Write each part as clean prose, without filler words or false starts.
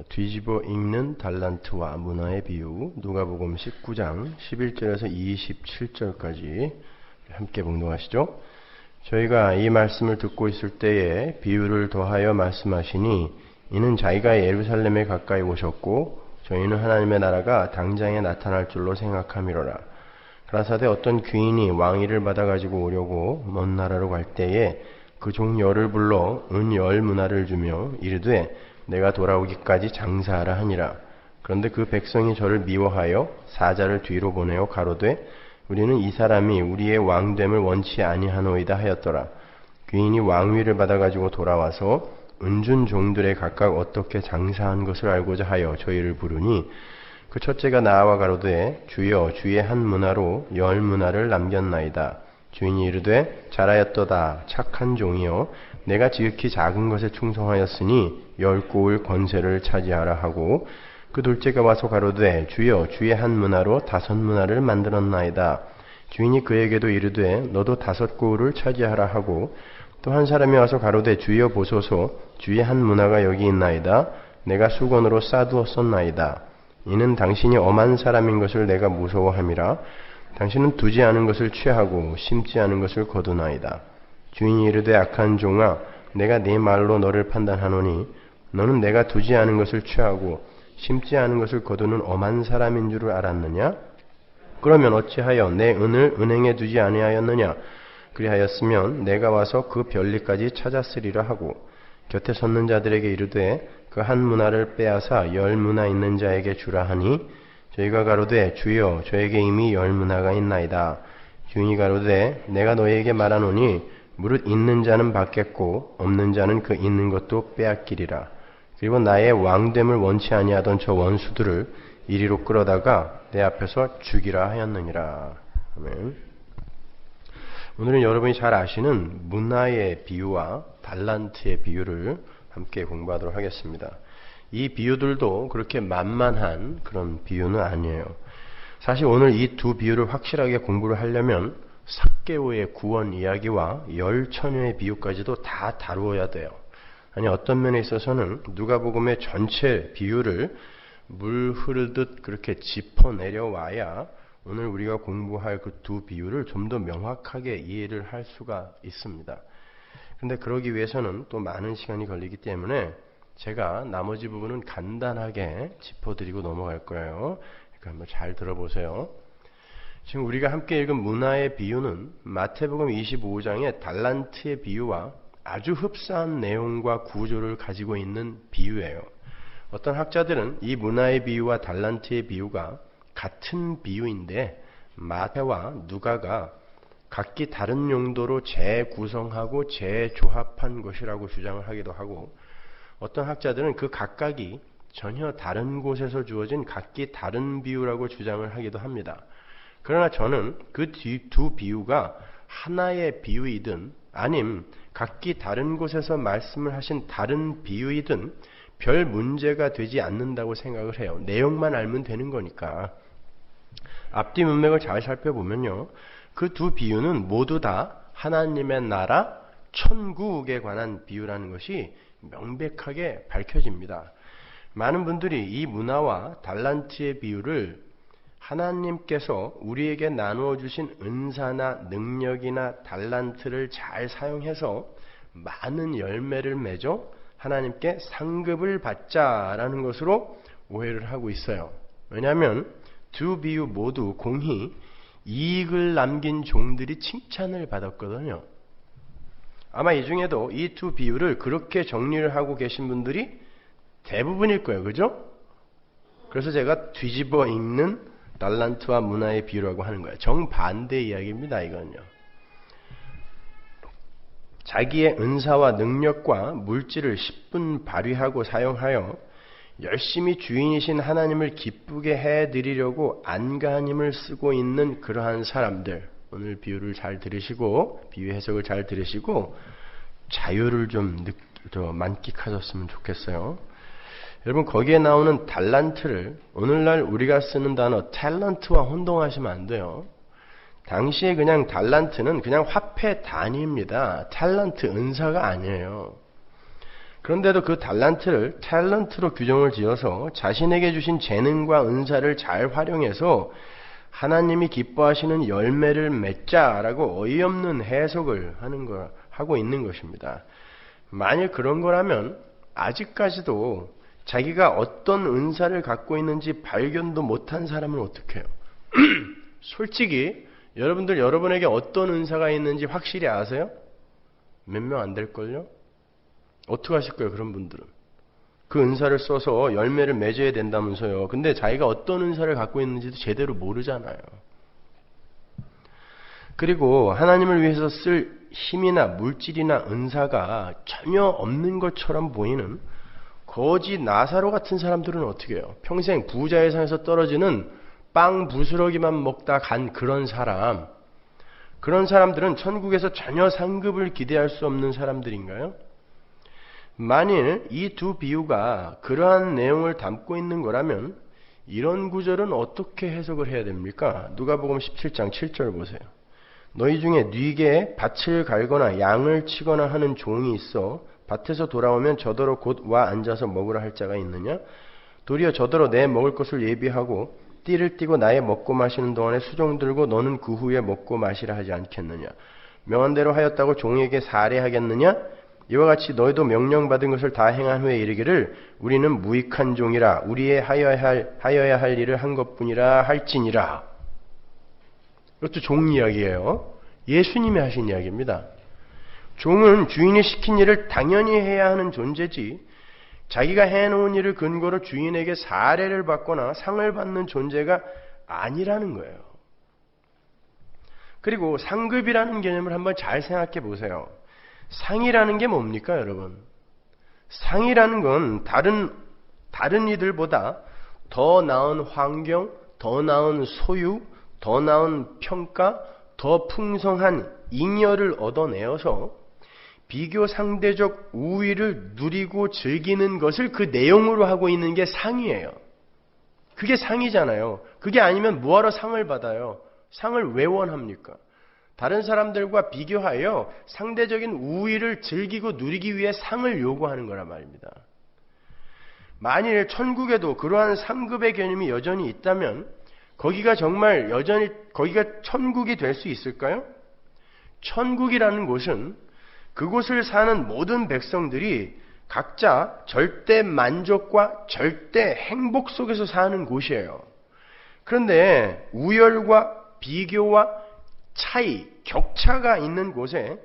뒤집어 읽는 달란트와 문화의 비유, 누가복음 19장 11절에서 27절까지 함께 봉독하시죠. 저희가 이 말씀을 듣고 있을 때에 비유를 더하여 말씀하시니 이는 자기가 예루살렘에 가까이 오셨고 저희는 하나님의 나라가 당장에 나타날 줄로 생각함이로라. 가라사대 어떤 귀인이 왕위를 받아 가지고 오려고 먼 나라로 갈 때에 그 종 열을 불러 은 10문화를 주며 이르되 내가 돌아오기까지 장사하라 하니라. 그런데 그 백성이 저를 미워하여 사자를 뒤로 보내어 가로되 우리는 이 사람이 우리의 왕됨을 원치 아니하노이다 하였더라. 귀인이 왕위를 받아 가지고 돌아와서 은준 종들의 각각 어떻게 장사한 것을 알고자 하여 저희를 부르니 그 첫째가 나와 가로되 주여 주의 한 문화로 10문화를 남겼나이다. 주인이 이르되 잘하였도다 착한 종이여 내가 지극히 작은 것에 충성하였으니 10고을 권세를 차지하라 하고 그 둘째가 와서 가로되 주여 주의 한 문화로 5문화를 만들었나이다. 주인이 그에게도 이르되 너도 5고을을 차지하라 하고 또 한 사람이 와서 가로되 주여 보소서 주의 한 문화가 여기 있나이다. 내가 수건으로 싸두었었나이다. 이는 당신이 엄한 사람인 것을 내가 무서워함이라. 당신은 두지 않은 것을 취하고 심지 않은 것을 거두나이다. 주인이 이르되 악한 종아 내가 네 말로 너를 판단하노니 너는 내가 두지 않은 것을 취하고 심지 않은 것을 거두는 엄한 사람인 줄을 알았느냐? 그러면 어찌하여 내 은을 은행에 두지 아니하였느냐? 그리하였으면 내가 와서 그 별리까지 찾았으리라 하고 곁에 섰는 자들에게 이르되 그 한 문화를 빼앗아 10문화 있는 자에게 주라 하니 저희가 가로되 주여 저에게 이미 10문화가 있나이다. 주인이 가로되 내가 너희에게 말하노니 무릇 있는 자는 받겠고 없는 자는 그 있는 것도 빼앗기리라. 그리고 나의 왕됨을 원치 아니하던 저 원수들을 이리로 끌어다가 내 앞에서 죽이라 하였느니라. 아멘. 오늘은 여러분이 잘 아시는 문화의 비유와 달란트의 비유를 함께 공부하도록 하겠습니다. 이 비유들도 그렇게 만만한 그런 비유는 아니에요. 사실 오늘 이 두 비유를 확실하게 공부를 하려면 삭개오의 구원 이야기와 10처녀의 비유까지도 다 다루어야 돼요. 아니 어떤 면에 있어서는 누가복음의 전체 비유를 물 흐르듯 그렇게 짚어내려와야 오늘 우리가 공부할 그 두 비유를 좀 더 명확하게 이해를 할 수가 있습니다. 그런데 그러기 위해서는 또 많은 시간이 걸리기 때문에 제가 나머지 부분은 간단하게 짚어드리고 넘어갈 거예요. 그러니까 한번 잘 들어보세요. 지금 우리가 함께 읽은 문화의 비유는 마태복음 25장의 달란트의 비유와 아주 흡사한 내용과 구조를 가지고 있는 비유예요. 어떤 학자들은 이 문화의 비유와 달란트의 비유가 같은 비유인데 마태와 누가가 각기 다른 용도로 재구성하고 재조합한 것이라고 주장을 하기도 하고 어떤 학자들은 그 각각이 전혀 다른 곳에서 주어진 각기 다른 비유라고 주장을 하기도 합니다. 그러나 저는 그 두 비유가 하나의 비유이든 아님 각기 다른 곳에서 말씀을 하신 다른 비유이든 별 문제가 되지 않는다고 생각을 해요. 내용만 알면 되는 거니까. 앞뒤 문맥을 잘 살펴보면요. 그 두 비유는 모두 다 하나님의 나라, 천국에 관한 비유라는 것이 명백하게 밝혀집니다. 많은 분들이 이 문화와 달란트의 비유를 하나님께서 우리에게 나누어 주신 은사나 능력이나 달란트를 잘 사용해서 많은 열매를 맺어 하나님께 상급을 받자라는 것으로 오해를 하고 있어요. 왜냐하면 두 비유 모두 공히 이익을 남긴 종들이 칭찬을 받았거든요. 아마 이 중에도 이 두 비유를 그렇게 정리를 하고 계신 분들이 대부분일 거예요. 그죠? 그래서 제가 뒤집어 읽는 달란트와 문화의 비유라고 하는 거예요. 정반대 이야기입니다. 이건요. 자기의 은사와 능력과 물질을 10분 발휘하고 사용하여 열심히 주인이신 하나님을 기쁘게 해드리려고 안간힘을 쓰고 있는 그러한 사람들, 오늘 비유를 잘 들으시고 비유 해석을 잘 들으시고 자유를 좀 만끽하셨으면 좋겠어요. 여러분 거기에 나오는 달란트를 오늘날 우리가 쓰는 단어 탤런트와 혼동하시면 안 돼요. 당시에 그냥 달란트는 그냥 화폐 단위입니다. 탤런트 은사가 아니에요. 그런데도 그 달란트를 탤런트로 규정을 지어서 자신에게 주신 재능과 은사를 잘 활용해서 하나님이 기뻐하시는 열매를 맺자라고 어이없는 해석을 하고 있는 것입니다. 만일 그런 거라면 아직까지도 자기가 어떤 은사를 갖고 있는지 발견도 못한 사람은 어떻게 해요? 솔직히 여러분들 여러분에게 어떤 은사가 있는지 확실히 아세요? 몇 명 안 될걸요? 어떻게 하실 거예요, 그런 분들은? 그 은사를 써서 열매를 맺어야 된다면서요. 근데 자기가 어떤 은사를 갖고 있는지도 제대로 모르잖아요. 그리고 하나님을 위해서 쓸 힘이나 물질이나 은사가 전혀 없는 것처럼 보이는 거지 나사로 같은 사람들은 어떻게 해요? 평생 부자의 상에서 떨어지는 빵 부스러기만 먹다 간 그런 사람, 그런 사람들은 천국에서 전혀 상급을 기대할 수 없는 사람들인가요? 만일 이 두 비유가 그러한 내용을 담고 있는 거라면 이런 구절은 어떻게 해석을 해야 됩니까? 누가복음 17장 7절 보세요. 너희 중에 뉘게 밭을 갈거나 양을 치거나 하는 종이 있어 밭에서 돌아오면 저더러 곧 와 앉아서 먹으라 할 자가 있느냐? 도리어 저더러 내 먹을 것을 예비하고 띠를 띠고 나의 먹고 마시는 동안에 수종 들고 너는 그 후에 먹고 마시라 하지 않겠느냐? 명한 대로 하였다고 종에게 살해하겠느냐? 이와 같이 너희도 명령받은 것을 다 행한 후에 이르기를 우리는 무익한 종이라 우리의 하여야 할 일을 한 것뿐이라 할지니라. 이것도 종 이야기예요. 예수님이 하신 이야기입니다. 종은 주인이 시킨 일을 당연히 해야 하는 존재지 자기가 해놓은 일을 근거로 주인에게 사례를 받거나 상을 받는 존재가 아니라는 거예요. 그리고 상급이라는 개념을 한번 잘 생각해 보세요. 상이라는 게 뭡니까, 여러분? 상이라는 건 다른 이들보다 더 나은 환경, 더 나은 소유, 더 나은 평가, 더 풍성한 잉여를 얻어내어서 비교 상대적 우위를 누리고 즐기는 것을 그 내용으로 하고 있는 게 상이에요. 그게 상이잖아요. 그게 아니면 뭐하러 상을 받아요? 상을 왜 원합니까? 다른 사람들과 비교하여 상대적인 우위를 즐기고 누리기 위해 상을 요구하는 거란 말입니다. 만일 천국에도 그러한 상급의 개념이 여전히 있다면 거기가 정말 여전히 거기가 천국이 될 수 있을까요? 천국이라는 곳은 그곳을 사는 모든 백성들이 각자 절대 만족과 절대 행복 속에서 사는 곳이에요. 그런데 우열과 비교와 차이, 격차가 있는 곳에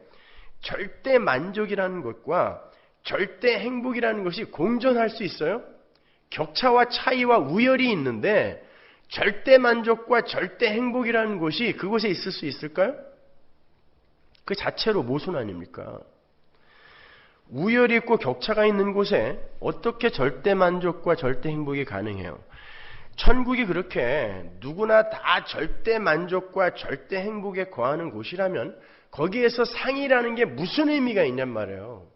절대 만족이라는 것과 절대 행복이라는 것이 공존할 수 있어요? 격차와 차이와 우열이 있는데 절대 만족과 절대 행복이라는 것이 그곳에 있을 수 있을까요? 그 자체로 모순 아닙니까? 우열이 있고 격차가 있는 곳에 어떻게 절대 만족과 절대 행복이 가능해요? 천국이 그렇게 누구나 다 절대 만족과 절대 행복에 거하는 곳이라면 거기에서 상이라는 게 무슨 의미가 있냔 말이에요.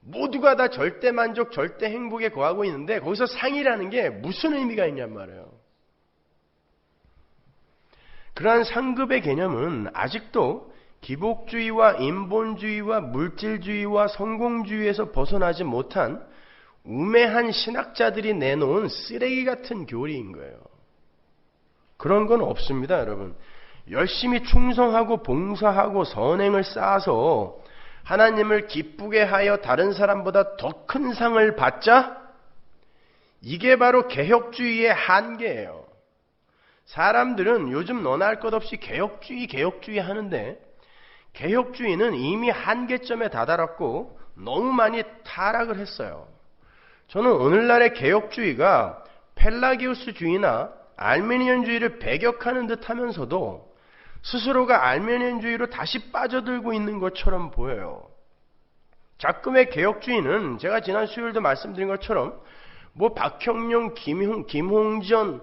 모두가 다 절대 만족, 절대 행복에 거하고 있는데 거기서 상이라는 게 무슨 의미가 있냔 말이에요. 그러한 상급의 개념은 아직도 기복주의와 인본주의와 물질주의와 성공주의에서 벗어나지 못한 우매한 신학자들이 내놓은 쓰레기 같은 교리인 거예요. 그런 건 없습니다, 여러분. 열심히 충성하고 봉사하고 선행을 쌓아서 하나님을 기쁘게 하여 다른 사람보다 더 큰 상을 받자? 이게 바로 개혁주의의 한계예요. 사람들은 요즘 너나 할 것 없이 개혁주의 하는데 개혁주의는 이미 한계점에 다다랐고 너무 많이 타락을 했어요. 저는 오늘날의 개혁주의가 펠라기우스주의나 알메니언주의를 배격하는 듯 하면서도 스스로가 알메니언주의로 다시 빠져들고 있는 것처럼 보여요. 자금의 개혁주의는 제가 지난 수요일도 말씀드린 것처럼 박형룡, 김홍전,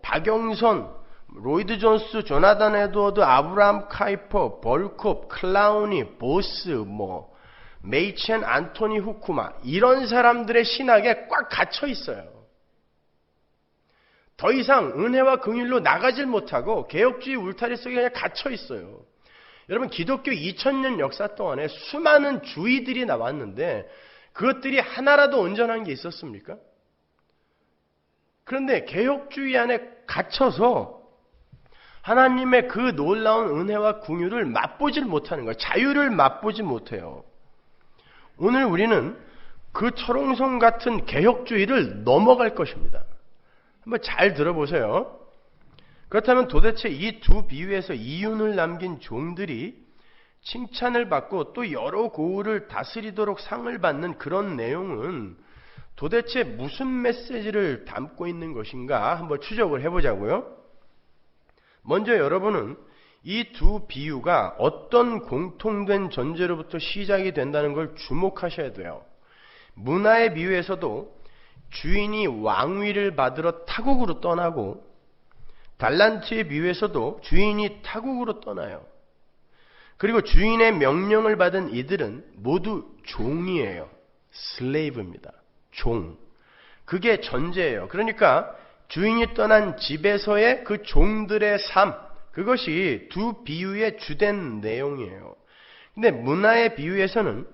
박영선, 로이드 존스, 조나단 에드워드, 아브라함 카이퍼, 벌콥, 클라우니, 보스, 메이첸, 안토니 후쿠마 이런 사람들의 신학에 꽉 갇혀 있어요. 더 이상 은혜와 긍휼로 나가질 못하고 개혁주의 울타리 속에 그냥 갇혀 있어요. 여러분, 기독교 2000년 역사 동안에 수많은 주의들이 나왔는데 그것들이 하나라도 온전한 게 있었습니까? 그런데 개혁주의 안에 갇혀서 하나님의 그 놀라운 은혜와 긍휼을 맛보질 못하는 거예요. 자유를 맛보지 못해요. 오늘 우리는 그 철옹성 같은 개혁주의를 넘어갈 것입니다. 한번 잘 들어보세요. 그렇다면 도대체 이 두 비유에서 이윤을 남긴 종들이 칭찬을 받고 또 여러 고을을 다스리도록 상을 받는 그런 내용은 도대체 무슨 메시지를 담고 있는 것인가 한번 추적을 해보자고요. 먼저 여러분은 이 두 비유가 어떤 공통된 전제로부터 시작이 된다는 걸 주목하셔야 돼요. 문화의 비유에서도 주인이 왕위를 받으러 타국으로 떠나고 달란트의 비유에서도 주인이 타국으로 떠나요. 그리고 주인의 명령을 받은 이들은 모두 종이에요. 슬레이브입니다. 종. 그게 전제예요. 그러니까 주인이 떠난 집에서의 그 종들의 삶, 그것이 두 비유의 주된 내용이에요. 근데 문화의 비유에서는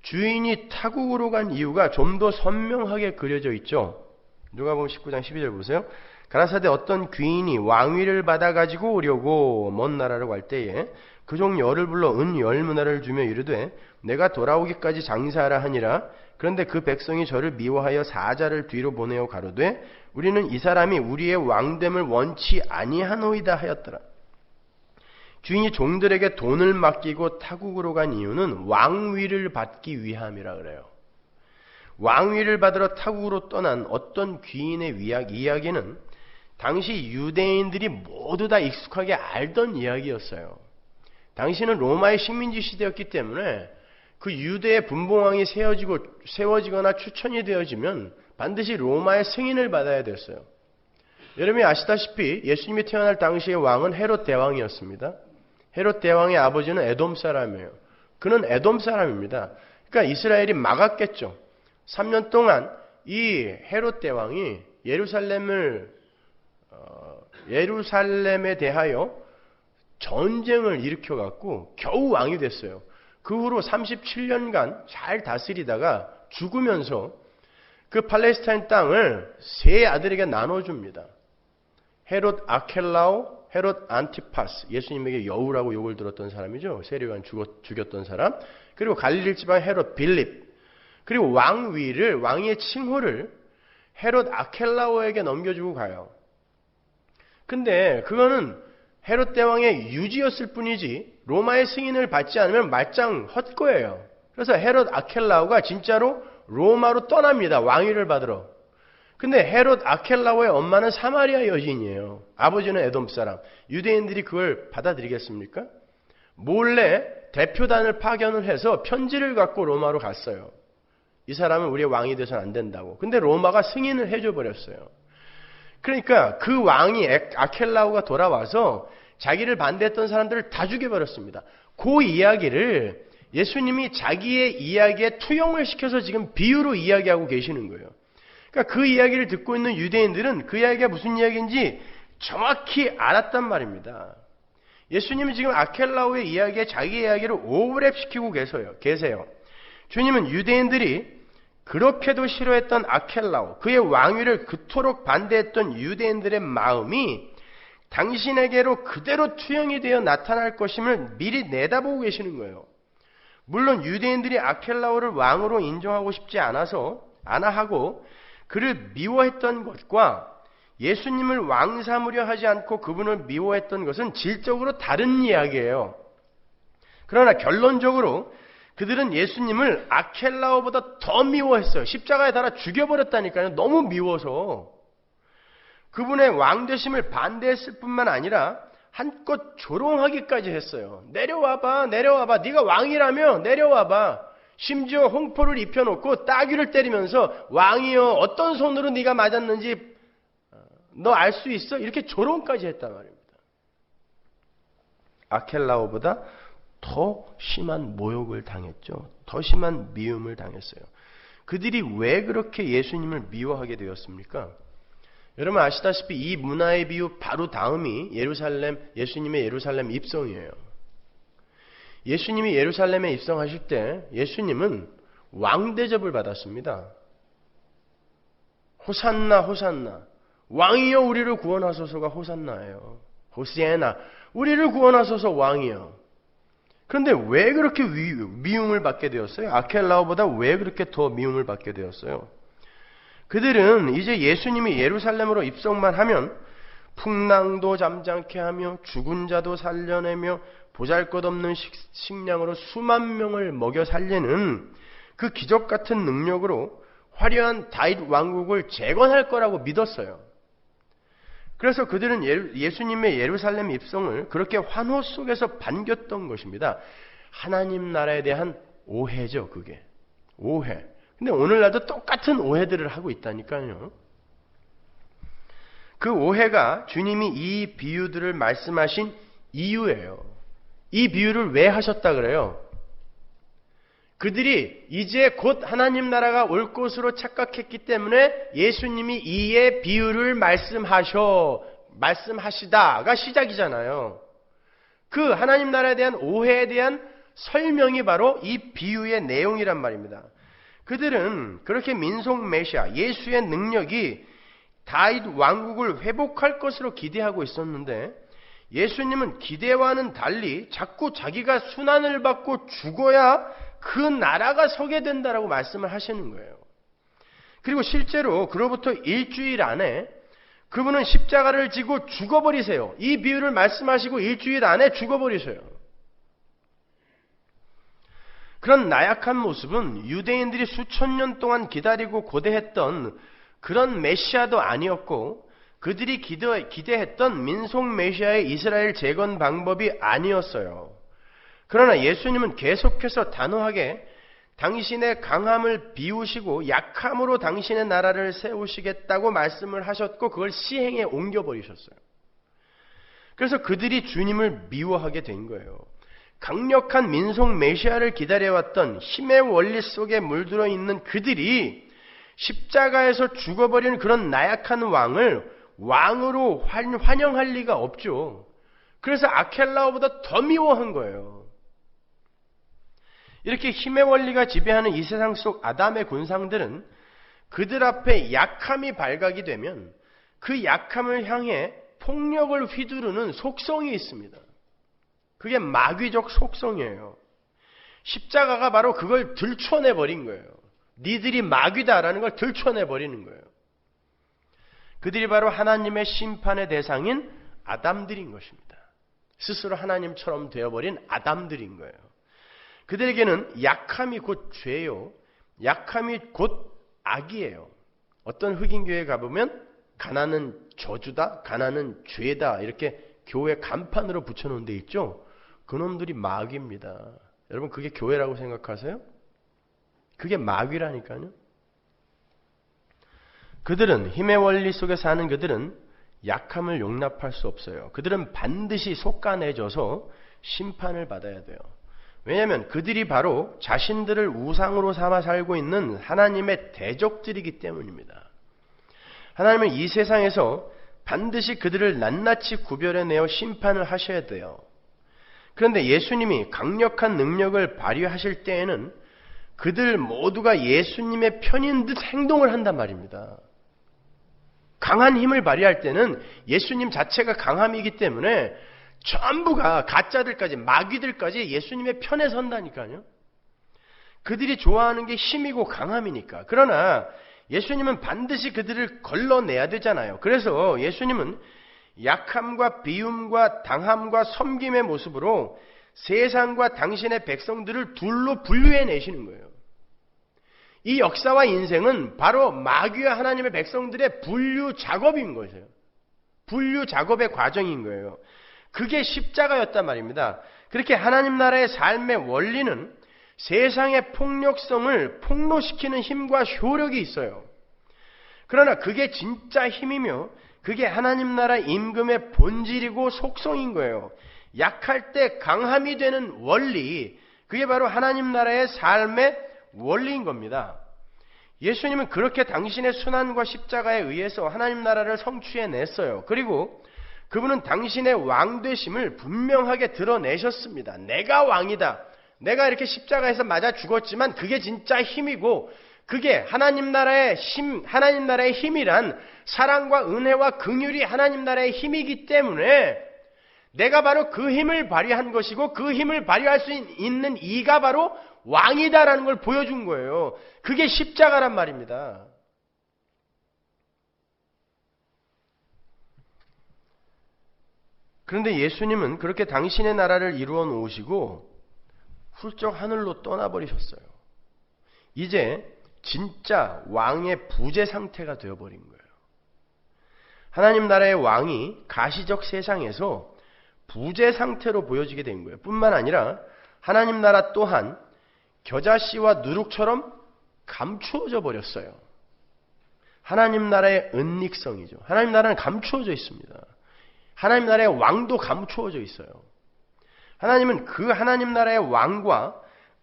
주인이 타국으로 간 이유가 좀 더 선명하게 그려져 있죠. 누가복음 19장 12절 보세요. 가라사대 어떤 귀인이 왕위를 받아가지고 오려고 먼 나라로 갈 때에 그 종 열을 불러 은 10문화를 주며 이르되 내가 돌아오기까지 장사하라 하니라. 그런데 그 백성이 저를 미워하여 사자를 뒤로 보내어 가로되 우리는 이 사람이 우리의 왕됨을 원치 아니하노이다 하였더라. 주인이 종들에게 돈을 맡기고 타국으로 간 이유는 왕위를 받기 위함이라 그래요. 왕위를 받으러 타국으로 떠난 어떤 귀인의 이야기는 당시 유대인들이 모두 다 익숙하게 알던 이야기였어요. 당시는 로마의 식민지 시대였기 때문에 그 유대의 분봉왕이 세워지거나 추천이 되어지면 반드시 로마의 승인을 받아야 됐어요. 여러분이 아시다시피 예수님이 태어날 당시의 왕은 헤롯 대왕이었습니다. 헤롯 대왕의 아버지는 에돔 사람이에요. 그는 에돔 사람입니다. 그러니까 이스라엘이 막았겠죠. 3년 동안 이 헤롯 대왕이 예루살렘에 대하여 전쟁을 일으켜갖고 겨우 왕이 됐어요. 그 후로 37년간 잘 다스리다가 죽으면서 그 팔레스타인 땅을 세 아들에게 나눠줍니다. 헤롯 아켈라오, 헤롯 안티파스, 예수님에게 여우라고 욕을 들었던 사람이죠. 세례요한 죽였던 사람. 그리고 갈릴리 지방 헤롯 빌립. 그리고 왕위의 칭호를 헤롯 아켈라오에게 넘겨주고 가요. 근데 그거는 헤롯 대왕의 유지였을 뿐이지 로마의 승인을 받지 않으면 말짱 헛거예요. 그래서 헤롯 아켈라오가 진짜로 로마로 떠납니다. 왕위를 받으러. 근데 헤롯 아켈라오의 엄마는 사마리아 여인이에요. 아버지는 에돔 사람. 유대인들이 그걸 받아들이겠습니까? 몰래 대표단을 파견을 해서 편지를 갖고 로마로 갔어요. 이 사람은 우리의 왕이 돼서는 안 된다고. 근데 로마가 승인을 해줘 버렸어요. 그러니까 그 왕이 아켈라오가 돌아와서 자기를 반대했던 사람들을 다 죽여버렸습니다. 그 이야기를 예수님이 자기의 이야기에 투영을 시켜서 지금 비유로 이야기하고 계시는 거예요. 그러니까 그 이야기를 듣고 있는 유대인들은 그 이야기가 무슨 이야기인지 정확히 알았단 말입니다. 예수님이 지금 아켈라오의 이야기에 자기 이야기를 오버랩시키고 계세요. 주님은 유대인들이 그렇게도 싫어했던 아켈라오, 그의 왕위를 그토록 반대했던 유대인들의 마음이 당신에게로 그대로 투영이 되어 나타날 것임을 미리 내다보고 계시는 거예요. 물론 유대인들이 아켈라오를 왕으로 인정하고 싶지 않아 하고 그를 미워했던 것과 예수님을 왕 삼으려 하지 않고 그분을 미워했던 것은 질적으로 다른 이야기예요. 그러나 결론적으로 그들은 예수님을 아켈라오보다 더 미워했어요. 십자가에 달아 죽여버렸다니까요. 너무 미워서. 그분의 왕되심을 반대했을 뿐만 아니라 한껏 조롱하기까지 했어요. 내려와봐. 네가 왕이라며 내려와봐. 심지어 홍포를 입혀놓고 따귀를 때리면서 왕이여 어떤 손으로 네가 맞았는지 너 알 수 있어? 이렇게 조롱까지 했단 말입니다. 아켈라오보다 더 심한 모욕을 당했죠. 더 심한 미움을 당했어요. 그들이 왜 그렇게 예수님을 미워하게 되었습니까? 여러분 아시다시피 이 문화의 비유 바로 다음이 예수님의 예루살렘 입성이에요. 예수님이 예루살렘에 입성하실 때 예수님은 왕 대접을 받았습니다. 호산나 호산나, 왕이여 우리를 구원하소서가 호산나예요. 호시에나, 우리를 구원하소서 왕이여. 그런데 왜 그렇게 미움을 받게 되었어요? 아켈라오보다 왜 그렇게 더 미움을 받게 되었어요? 그들은 이제 예수님이 예루살렘으로 입성만 하면 풍랑도 잠잠케 하며 죽은 자도 살려내며 보잘것없는 식량으로 수만 명을 먹여 살리는 그 기적 같은 능력으로 화려한 다윗 왕국을 재건할 거라고 믿었어요. 그래서 그들은 예수님의 예루살렘 입성을 그렇게 환호 속에서 반겼던 것입니다. 하나님 나라에 대한 오해죠, 그게. 오해. 근데 오늘날도 똑같은 오해들을 하고 있다니까요. 그 오해가 주님이 이 비유들을 말씀하신 이유예요. 이 비유를 왜 하셨다 그래요? 그들이 이제 곧 하나님 나라가 올 것으로 착각했기 때문에 예수님이 이의 비유를 말씀하시다가 시작이잖아요. 그 하나님 나라에 대한 오해에 대한 설명이 바로 이 비유의 내용이란 말입니다. 그들은 그렇게 민속 메시아, 예수의 능력이 다윗 왕국을 회복할 것으로 기대하고 있었는데 예수님은 기대와는 달리 자꾸 자기가 순환을 받고 죽어야 그 나라가 서게 된다라고 말씀을 하시는 거예요. 그리고 실제로 그로부터 일주일 안에 그분은 십자가를 지고 죽어버리세요. 이 비유를 말씀하시고 일주일 안에 죽어버리세요. 그런 나약한 모습은 유대인들이 수천 년 동안 기다리고 고대했던 그런 메시아도 아니었고 그들이 기대했던 민속 메시아의 이스라엘 재건 방법이 아니었어요. 그러나 예수님은 계속해서 단호하게 당신의 강함을 비우시고 약함으로 당신의 나라를 세우시겠다고 말씀을 하셨고 그걸 시행에 옮겨버리셨어요. 그래서 그들이 주님을 미워하게 된 거예요. 강력한 민속 메시아를 기다려왔던 힘의 원리 속에 물들어 있는 그들이 십자가에서 죽어버린 그런 나약한 왕을 왕으로 환영할 리가 없죠. 그래서 아켈라오보다 더 미워한 거예요. 이렇게 힘의 원리가 지배하는 이 세상 속 아담의 군상들은 그들 앞에 약함이 발각이 되면 그 약함을 향해 폭력을 휘두르는 속성이 있습니다. 그게 마귀적 속성이에요. 십자가가 바로 그걸 들춰내버린 거예요. 니들이 마귀다라는 걸 들춰내버리는 거예요. 그들이 바로 하나님의 심판의 대상인 아담들인 것입니다. 스스로 하나님처럼 되어버린 아담들인 거예요. 그들에게는 약함이 곧 죄요. 약함이 곧 악이에요. 어떤 흑인 교회에 가보면 가난은 저주다, 가난은 죄다 이렇게 교회 간판으로 붙여놓은 데 있죠. 그놈들이 마귀입니다. 여러분 그게 교회라고 생각하세요? 그게 마귀라니까요. 그들은 힘의 원리 속에 사는 그들은 약함을 용납할 수 없어요. 그들은 반드시 속가내져서 심판을 받아야 돼요. 왜냐하면 그들이 바로 자신들을 우상으로 삼아 살고 있는 하나님의 대적들이기 때문입니다. 하나님은 이 세상에서 반드시 그들을 낱낱이 구별해내어 심판을 하셔야 돼요. 그런데 예수님이 강력한 능력을 발휘하실 때에는 그들 모두가 예수님의 편인 듯 행동을 한단 말입니다. 강한 힘을 발휘할 때는 예수님 자체가 강함이기 때문에 전부가 가짜들까지 마귀들까지 예수님의 편에 선다니까요. 그들이 좋아하는 게 힘이고 강함이니까. 그러나 예수님은 반드시 그들을 걸러내야 되잖아요. 그래서 예수님은 약함과 비움과 당함과 섬김의 모습으로 세상과 당신의 백성들을 둘로 분류해내시는 거예요. 이 역사와 인생은 바로 마귀와 하나님의 백성들의 분류 작업인 거예요. 분류 작업의 과정인 거예요. 그게 십자가였단 말입니다. 그렇게 하나님 나라의 삶의 원리는 세상의 폭력성을 폭로시키는 힘과 효력이 있어요. 그러나 그게 진짜 힘이며 그게 하나님 나라 임금의 본질이고 속성인 거예요. 약할 때 강함이 되는 원리, 그게 바로 하나님 나라의 삶의 원리인 겁니다. 예수님은 그렇게 당신의 순환과 십자가에 의해서 하나님 나라를 성취해냈어요. 그리고 그분은 당신의 왕되심을 분명하게 드러내셨습니다. 내가 왕이다. 내가 이렇게 십자가에서 맞아 죽었지만 그게 진짜 힘이고, 그게 하나님 나라의 힘이란 사랑과 은혜와 긍휼이 하나님 나라의 힘이기 때문에 내가 바로 그 힘을 발휘한 것이고, 그 힘을 발휘할 수 있는 이가 바로 왕이다라는 걸 보여준 거예요. 그게 십자가란 말입니다. 그런데 예수님은 그렇게 당신의 나라를 이루어 놓으시고 훌쩍 하늘로 떠나버리셨어요. 이제 진짜 왕의 부재 상태가 되어버린 거예요. 하나님 나라의 왕이 가시적 세상에서 부재 상태로 보여지게 된 거예요. 뿐만 아니라 하나님 나라 또한 겨자씨와 누룩처럼 감추어져 버렸어요. 하나님 나라의 은닉성이죠. 하나님 나라는 감추어져 있습니다. 하나님 나라의 왕도 감추어져 있어요. 하나님은 그 하나님 나라의 왕과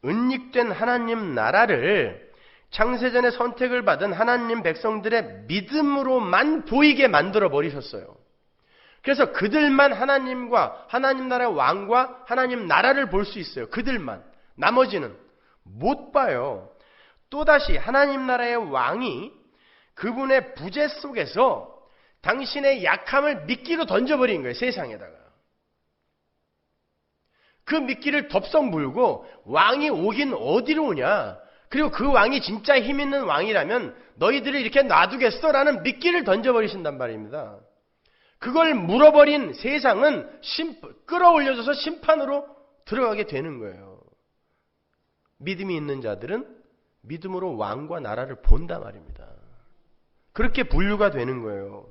은닉된 하나님 나라를 창세전에 선택을 받은 하나님 백성들의 믿음으로만 보이게 만들어 버리셨어요. 그래서 그들만 하나님과 하나님 나라의 왕과 하나님 나라를 볼 수 있어요. 그들만. 나머지는 못 봐요. 또다시 하나님 나라의 왕이 그분의 부재 속에서 당신의 약함을 미끼로 던져버린 거예요. 세상에다가. 그 미끼를 덥석 물고 왕이 오긴 어디로 오냐. 그리고 그 왕이 진짜 힘 있는 왕이라면 너희들을 이렇게 놔두겠어? 라는 미끼를 던져버리신단 말입니다. 그걸 물어버린 세상은 끌어올려져서 심판으로 들어가게 되는 거예요. 믿음이 있는 자들은 믿음으로 왕과 나라를 본단 말입니다. 그렇게 분류가 되는 거예요.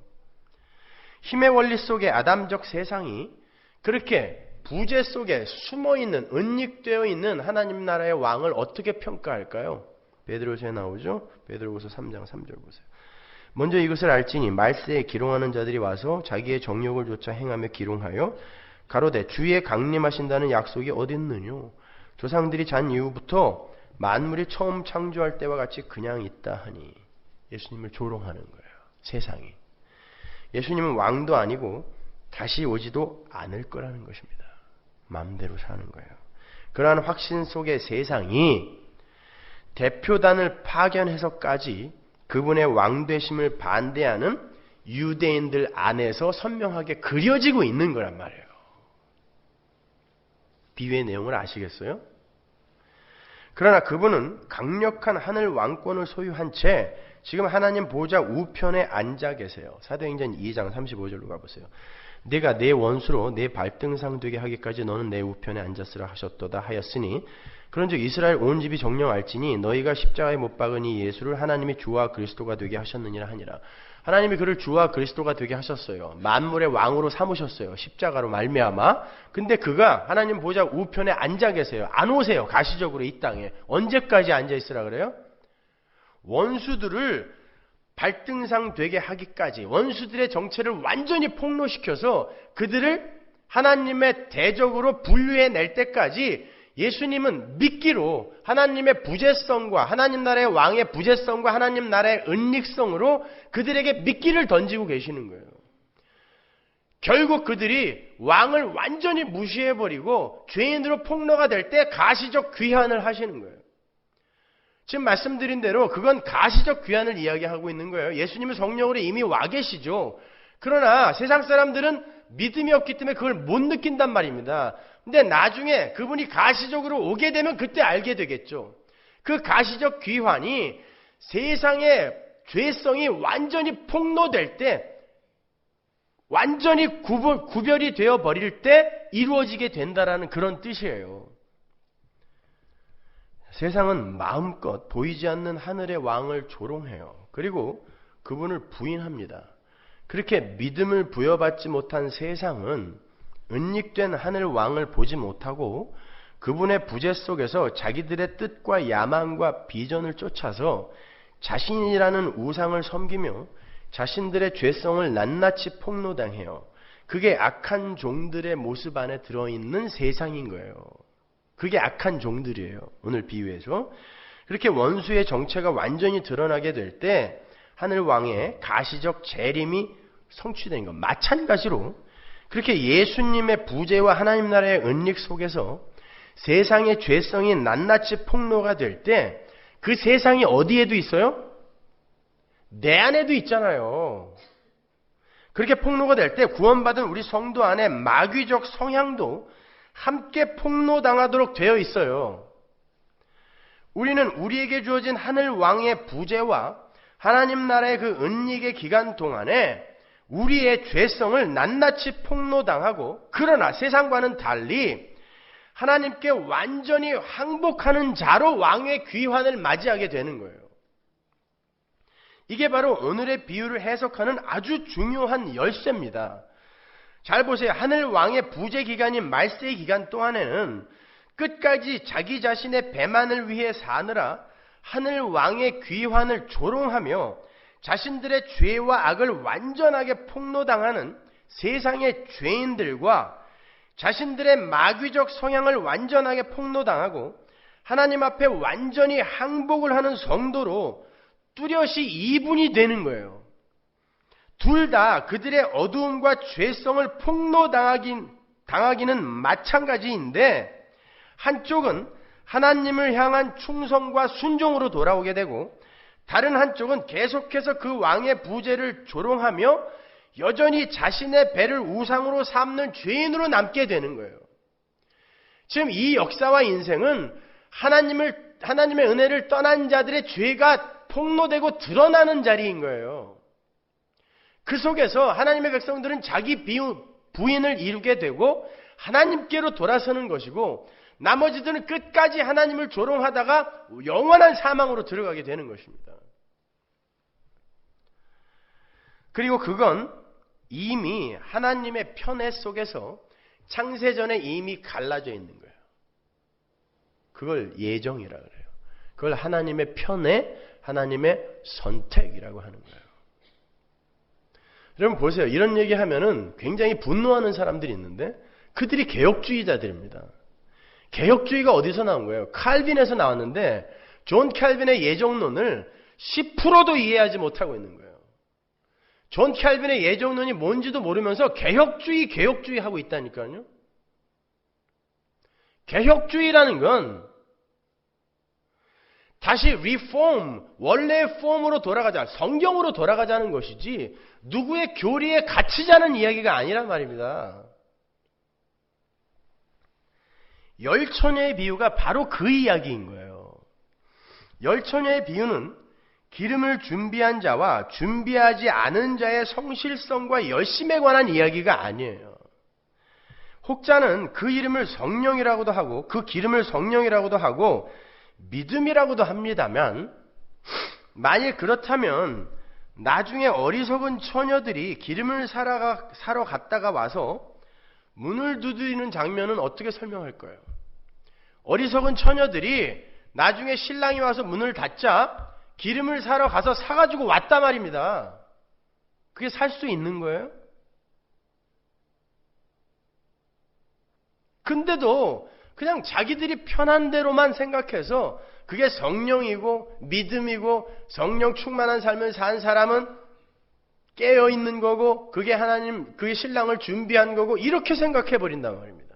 힘의 원리 속에 아담적 세상이 그렇게 부재 속에 숨어있는, 은닉되어 있는 하나님 나라의 왕을 어떻게 평가할까요? 베드로서에 나오죠? 베드로후서 3장 3절 보세요. 먼저 이것을 알지니 말세에 기롱하는 자들이 와서 자기의 정욕을 조차 행하며 기롱하여 가로되 주의 강림하신다는 약속이 어딨느뇨? 조상들이 잔 이후부터 만물이 처음 창조할 때와 같이 그냥 있다 하니. 예수님을 조롱하는 거예요. 세상이. 예수님은 왕도 아니고 다시 오지도 않을 거라는 것입니다. 마음대로 사는 거예요. 그러한 확신 속의 세상이 대표단을 파견해서까지 그분의 왕되심을 반대하는 유대인들 안에서 선명하게 그려지고 있는 거란 말이에요. 비유의 내용을 아시겠어요? 그러나 그분은 강력한 하늘 왕권을 소유한 채 지금 하나님 보좌 우편에 앉아 계세요. 사도행전 2장 35절로 가보세요. 내가 내 원수로 내 발등상 되게 하기까지 너는 내 우편에 앉았으라 하셨도다 하였으니 그런즉 이스라엘 온 집이 정령 알지니 너희가 십자가에 못 박은 이 예수를 하나님이 주와 그리스도가 되게 하셨느니라 하니라. 하나님이 그를 주와 그리스도가 되게 하셨어요. 만물의 왕으로 삼으셨어요. 십자가로 말미암아. 근데 그가 하나님 보좌 우편에 앉아 계세요. 안 오세요. 가시적으로 이 땅에. 언제까지 앉아 있으라 그래요? 원수들을 발등상 되게 하기까지, 원수들의 정체를 완전히 폭로시켜서 그들을 하나님의 대적으로 분류해낼 때까지 예수님은 미끼로 하나님의 부재성과 하나님 나라의 왕의 부재성과 하나님 나라의 은닉성으로 그들에게 미끼를 던지고 계시는 거예요. 결국 그들이 왕을 완전히 무시해버리고 죄인으로 폭로가 될 때 가시적 귀환을 하시는 거예요. 지금 말씀드린 대로 그건 가시적 귀환을 이야기하고 있는 거예요. 예수님은 성령으로 이미 와 계시죠. 그러나 세상 사람들은 믿음이 없기 때문에 그걸 못 느낀단 말입니다. 근데 나중에 그분이 가시적으로 오게 되면 그때 알게 되겠죠. 그 가시적 귀환이 세상의 죄성이 완전히 폭로될 때, 완전히 구별이 되어 버릴 때 이루어지게 된다라는 그런 뜻이에요. 세상은 마음껏 보이지 않는 하늘의 왕을 조롱해요. 그리고 그분을 부인합니다. 그렇게 믿음을 부여받지 못한 세상은 은닉된 하늘 왕을 보지 못하고 그분의 부재 속에서 자기들의 뜻과 야망과 비전을 쫓아서 자신이라는 우상을 섬기며 자신들의 죄성을 낱낱이 폭로당해요. 그게 악한 종들의 모습 안에 들어있는 세상인 거예요. 그게 악한 종들이에요. 오늘 비유에서. 그렇게 원수의 정체가 완전히 드러나게 될 때 하늘 왕의 가시적 재림이 성취된 것. 마찬가지로 그렇게 예수님의 부재와 하나님 나라의 은닉 속에서 세상의 죄성이 낱낱이 폭로가 될 때 그 세상이 어디에도 있어요? 내 안에도 있잖아요. 그렇게 폭로가 될 때 구원받은 우리 성도 안에 마귀적 성향도 함께 폭로당하도록 되어 있어요. 우리는 우리에게 주어진 하늘 왕의 부재와 하나님 나라의 그 은닉의 기간 동안에 우리의 죄성을 낱낱이 폭로당하고, 그러나 세상과는 달리 하나님께 완전히 항복하는 자로 왕의 귀환을 맞이하게 되는 거예요. 이게 바로 오늘의 비유를 해석하는 아주 중요한 열쇠입니다. 잘 보세요. 하늘 왕의 부재 기간인 말세의 기간 동안에는 끝까지 자기 자신의 배만을 위해 사느라 하늘 왕의 귀환을 조롱하며 자신들의 죄와 악을 완전하게 폭로당하는 세상의 죄인들과 자신들의 마귀적 성향을 완전하게 폭로당하고 하나님 앞에 완전히 항복을 하는 성도로 뚜렷이 이분이 되는 거예요. 둘 다 그들의 어두움과 죄성을 폭로당하기는 마찬가지인데, 한쪽은 하나님을 향한 충성과 순종으로 돌아오게 되고, 다른 한쪽은 계속해서 그 왕의 부재를 조롱하며 여전히 자신의 배를 우상으로 삼는 죄인으로 남게 되는 거예요. 지금 이 역사와 인생은 하나님의 은혜를 떠난 자들의 죄가 폭로되고 드러나는 자리인 거예요. 그 속에서 하나님의 백성들은 자기 부인을 이루게 되고 하나님께로 돌아서는 것이고, 나머지들은 끝까지 하나님을 조롱하다가 영원한 사망으로 들어가게 되는 것입니다. 그리고 그건 이미 하나님의 편애 속에서 창세전에 이미 갈라져 있는 거예요. 그걸 예정이라 그래요. 그걸 하나님의 편애, 하나님의 선택이라고 하는 거예요. 여러분 보세요. 이런 얘기하면은 굉장히 분노하는 사람들이 있는데 그들이 개혁주의자들입니다. 개혁주의가 어디서 나온 거예요? 칼빈에서 나왔는데 존 칼빈의 예정론을 10%도 이해하지 못하고 있는 거예요. 존 칼빈의 예정론이 뭔지도 모르면서 개혁주의 하고 있다니까요. 개혁주의라는 건 다시 리폼, 원래의 폼으로 돌아가자, 성경으로 돌아가자는 것이지 누구의 교리에 갇히자는 이야기가 아니란 말입니다. 열처녀의 비유가 바로 그 이야기인 거예요. 열처녀의 비유는 기름을 준비한 자와 준비하지 않은 자의 성실성과 열심에 관한 이야기가 아니에요. 혹자는 그 이름을 성령이라고도 하고 그 기름을 성령이라고도 하고 믿음이라고도 합니다만, 만일 그렇다면 나중에 어리석은 처녀들이 기름을 사러 갔다가 와서 문을 두드리는 장면은 어떻게 설명할 거예요? 어리석은 처녀들이 나중에 신랑이 와서 문을 닫자 기름을 사러 가서 사가지고 왔단 말입니다. 그게 살 수 있는 거예요? 근데도 그냥 자기들이 편한 대로만 생각해서 그게 성령이고 믿음이고 성령 충만한 삶을 산 사람은 깨어있는 거고 그게 하나님, 그게 신랑을 준비한 거고 이렇게 생각해 버린단 말입니다.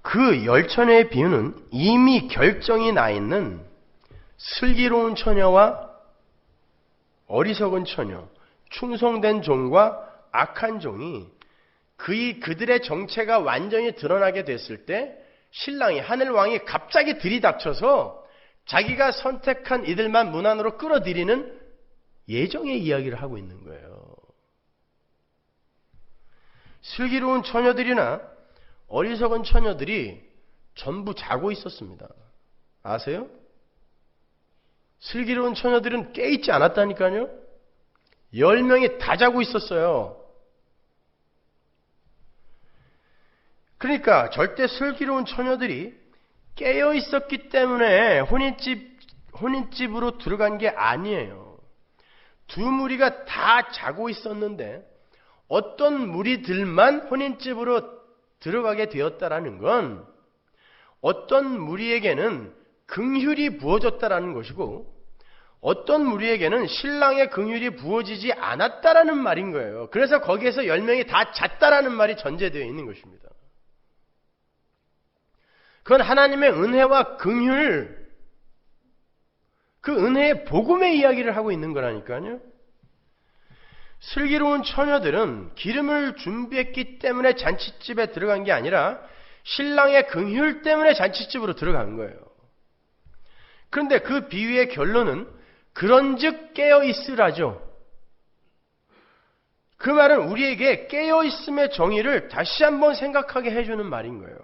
그 열처녀의 비유는 이미 결정이 나 있는 슬기로운 처녀와 어리석은 처녀, 충성된 종과 악한 종이 그들의 정체가 완전히 드러나게 됐을 때 신랑이, 하늘왕이 갑자기 들이닥쳐서 자기가 선택한 이들만 문 안으로 끌어들이는 예정의 이야기를 하고 있는 거예요. 슬기로운 처녀들이나 어리석은 처녀들이 전부 자고 있었습니다. 아세요? 슬기로운 처녀들은 깨있지 않았다니까요. 10명이 다 자고 있었어요. 그러니까 절대 슬기로운 처녀들이 깨어 있었기 때문에 혼인집으로 들어간 게 아니에요. 두 무리가 다 자고 있었는데 어떤 무리들만 혼인집으로 들어가게 되었다라는 건 어떤 무리에게는 긍휼이 부어졌다라는 것이고 어떤 무리에게는 신랑의 긍휼이 부어지지 않았다라는 말인 거예요. 그래서 거기에서 10명이 다 잤다라는 말이 전제되어 있는 것입니다. 그건 하나님의 은혜와 긍휼, 그 은혜의 복음의 이야기를 하고 있는 거라니까요. 슬기로운 처녀들은 기름을 준비했기 때문에 잔치집에 들어간 게 아니라 신랑의 긍휼 때문에 잔치집으로 들어간 거예요. 그런데 그 비유의 결론은 그런즉 깨어있으라죠. 그 말은 우리에게 깨어있음의 정의를 다시 한번 생각하게 해주는 말인 거예요.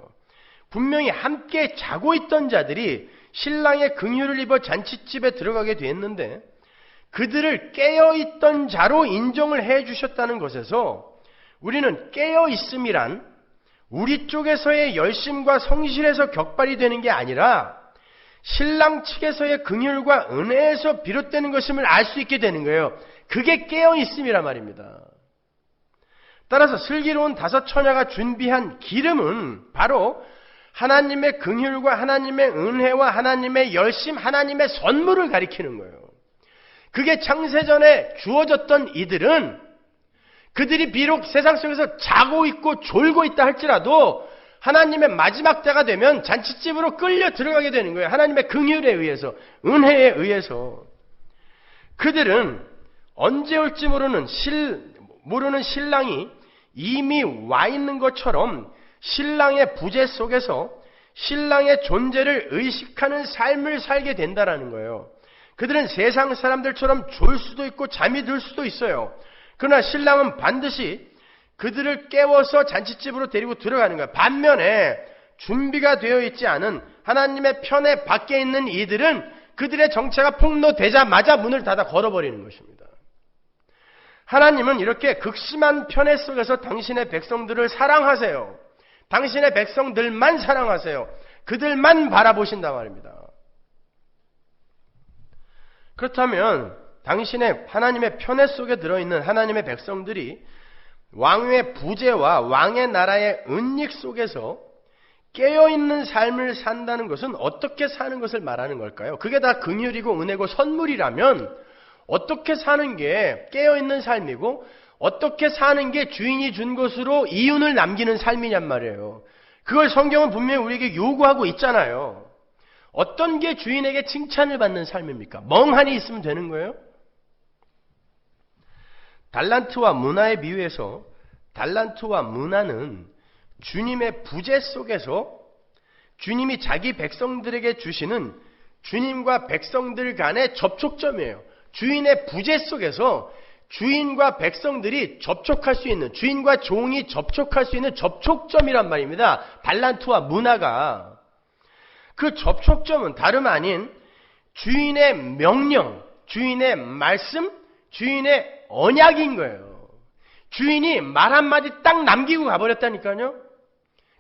분명히 함께 자고 있던 자들이 신랑의 긍휼을 입어 잔치집에 들어가게 됐는데 그들을 깨어있던 자로 인정을 해주셨다는 것에서 우리는 깨어있음이란 우리 쪽에서의 열심과 성실에서 격발이 되는 게 아니라 신랑 측에서의 긍휼과 은혜에서 비롯되는 것임을 알 수 있게 되는 거예요. 그게 깨어있음이란 말입니다. 따라서 슬기로운 5 처녀가 준비한 기름은 바로 하나님의 긍휼과 하나님의 은혜와 하나님의 열심, 하나님의 선물을 가리키는 거예요. 그게 창세전에 주어졌던 이들은 그들이 비록 세상 속에서 자고 있고 졸고 있다 할지라도 하나님의 마지막 때가 되면 잔치집으로 끌려 들어가게 되는 거예요. 하나님의 긍휼에 의해서, 은혜에 의해서. 그들은 언제 올지 모르는 신랑이 이미 와 있는 것처럼 신랑의 부재 속에서 신랑의 존재를 의식하는 삶을 살게 된다라는 거예요. 그들은 세상 사람들처럼 졸 수도 있고 잠이 들 수도 있어요. 그러나 신랑은 반드시 그들을 깨워서 잔치집으로 데리고 들어가는 거예요. 반면에 준비가 되어 있지 않은 하나님의 편에 밖에 있는 이들은 그들의 정체가 폭로되자마자 문을 닫아 걸어버리는 것입니다. 하나님은 이렇게 극심한 편애 속에서 당신의 백성들을 사랑하세요. 당신의 백성들만 사랑하세요. 그들만 바라보신단 말입니다. 그렇다면 당신의 하나님의 편애 속에 들어있는 하나님의 백성들이 왕의 부재와 왕의 나라의 은닉 속에서 깨어있는 삶을 산다는 것은 어떻게 사는 것을 말하는 걸까요? 그게 다 긍휼이고 은혜고 선물이라면 어떻게 사는 게 깨어있는 삶이고 어떻게 사는 게 주인이 준 것으로 이윤을 남기는 삶이냔 말이에요. 그걸 성경은 분명히 우리에게 요구하고 있잖아요. 어떤 게 주인에게 칭찬을 받는 삶입니까? 멍하니 있으면 되는 거예요? 달란트와 문화의 비유에서 달란트와 문화는 주님의 부재 속에서 주님이 자기 백성들에게 주시는 주님과 백성들 간의 접촉점이에요. 주인의 부재 속에서 주인과 백성들이 접촉할 수 있는, 주인과 종이 접촉할 수 있는 접촉점이란 말입니다. 달란트와 문화가. 그 접촉점은 다름 아닌 주인의 명령, 주인의 말씀, 주인의 언약인 거예요. 주인이 말 한마디 딱 남기고 가버렸다니까요.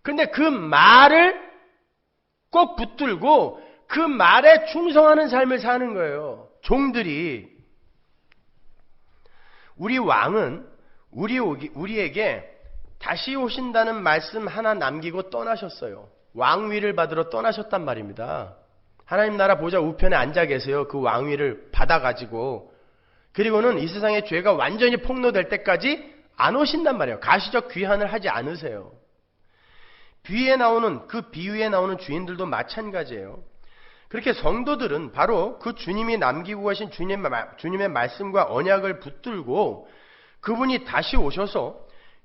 그런데 그 말을 꼭 붙들고 그 말에 충성하는 삶을 사는 거예요. 종들이. 우리 왕은 우리에게 다시 오신다는 말씀 하나 남기고 떠나셨어요. 왕위를 받으러 떠나셨단 말입니다. 하나님 나라 보좌 우편에 앉아 계세요. 그 왕위를 받아가지고. 그리고는 이 세상의 죄가 완전히 폭로될 때까지 안 오신단 말이에요. 가시적 귀환을 하지 않으세요. 비유에 나오는 주인들도 마찬가지예요. 그렇게 성도들은 바로 그 주님이 남기고 가신 주님의 말씀과 언약을 붙들고 그분이 다시 오셔서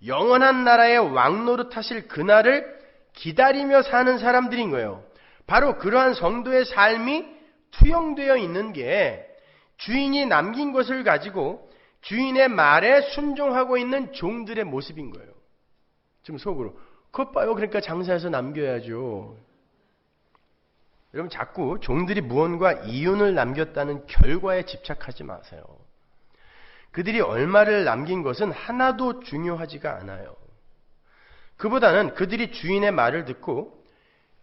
영원한 나라의 왕노릇 하실 그날을 기다리며 사는 사람들인 거예요. 바로 그러한 성도의 삶이 투영되어 있는 게 주인이 남긴 것을 가지고 주인의 말에 순종하고 있는 종들의 모습인 거예요. 지금 속으로 그것 봐요. 그러니까 장사해서 남겨야죠. 여러분 자꾸 종들이 무언가 이윤을 남겼다는 결과에 집착하지 마세요. 그들이 얼마를 남긴 것은 하나도 중요하지가 않아요. 그보다는 그들이 주인의 말을 듣고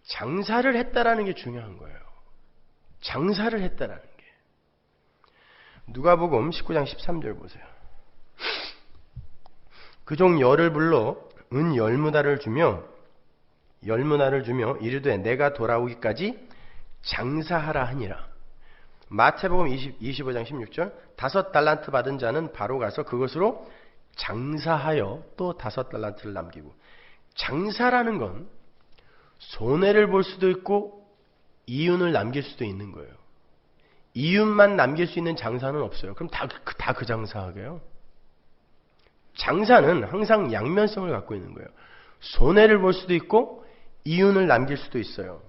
장사를 했다라는 게 중요한 거예요. 장사를 했다라는 게. 누가복음 19장 13절 보세요. 그 종 열을 불러 은 10무다를 주며 이르되 내가 돌아오기까지 장사하라 하니라. 마태복음 25장 16절 다섯 달란트 받은 자는 바로 가서 그것으로 장사하여 또 다섯 달란트를 남기고. 장사라는 건 손해를 볼 수도 있고 이윤을 남길 수도 있는 거예요. 이윤만 남길 수 있는 장사는 없어요. 그럼 다 그 장사하게요? 장사는 항상 양면성을 갖고 있는 거예요. 손해를 볼 수도 있고 이윤을 남길 수도 있어요.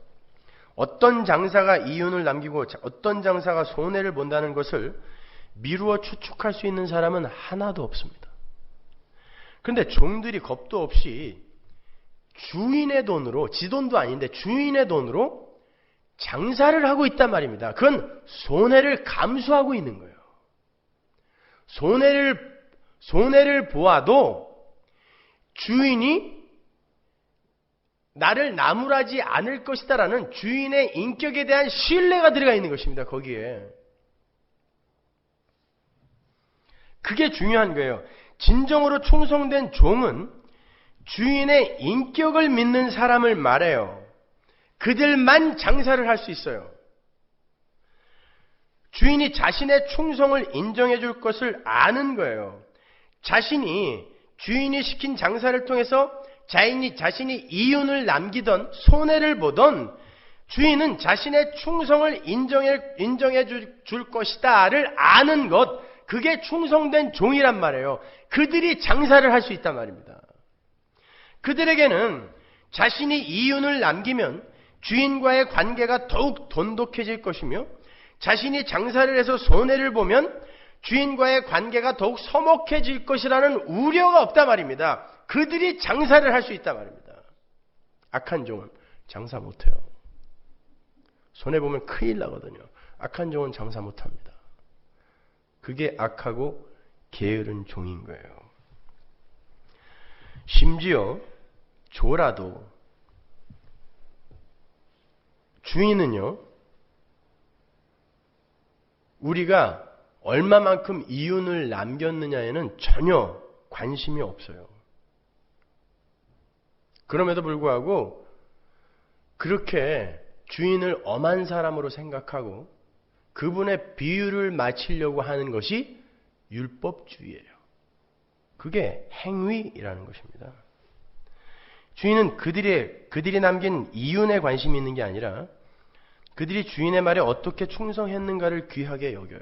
어떤 장사가 이윤을 남기고 어떤 장사가 손해를 본다는 것을 미루어 추측할 수 있는 사람은 하나도 없습니다. 그런데 종들이 겁도 없이 주인의 돈으로, 지 돈도 아닌데 주인의 돈으로 장사를 하고 있단 말입니다. 그건 손해를 감수하고 있는 거예요. 손해를 보아도 주인이 나를 나무라지 않을 것이다라는 주인의 인격에 대한 신뢰가 들어가 있는 것입니다. 거기에. 그게 중요한 거예요. 진정으로 충성된 종은 주인의 인격을 믿는 사람을 말해요. 그들만 장사를 할 수 있어요. 주인이 자신의 충성을 인정해 줄 것을 아는 거예요. 자신이 주인이 시킨 장사를 통해서 자신이 이윤을 남기던 손해를 보던 주인은 자신의 충성을 인정해 줄 것이다를 아는 것, 그게 충성된 종이란 말이에요. 그들이 장사를 할 수 있단 말입니다. 그들에게는 자신이 이윤을 남기면 주인과의 관계가 더욱 돈독해질 것이며 자신이 장사를 해서 손해를 보면 주인과의 관계가 더욱 서먹해질 것이라는 우려가 없단 말입니다. 그들이 장사를 할 수 있단 말입니다. 악한 종은 장사 못해요. 손해보면 큰일 나거든요. 악한 종은 장사 못합니다. 그게 악하고 게으른 종인 거예요. 심지어 조라도 주인은요, 우리가 얼마만큼 이윤을 남겼느냐에는 전혀 관심이 없어요. 그럼에도 불구하고 그렇게 주인을 엄한 사람으로 생각하고 그분의 비유를 맞추려고 하는 것이 율법주의예요. 그게 행위라는 것입니다. 주인은 그들이 남긴 이윤에 관심이 있는 게 아니라 그들이 주인의 말에 어떻게 충성했는가를 귀하게 여겨요.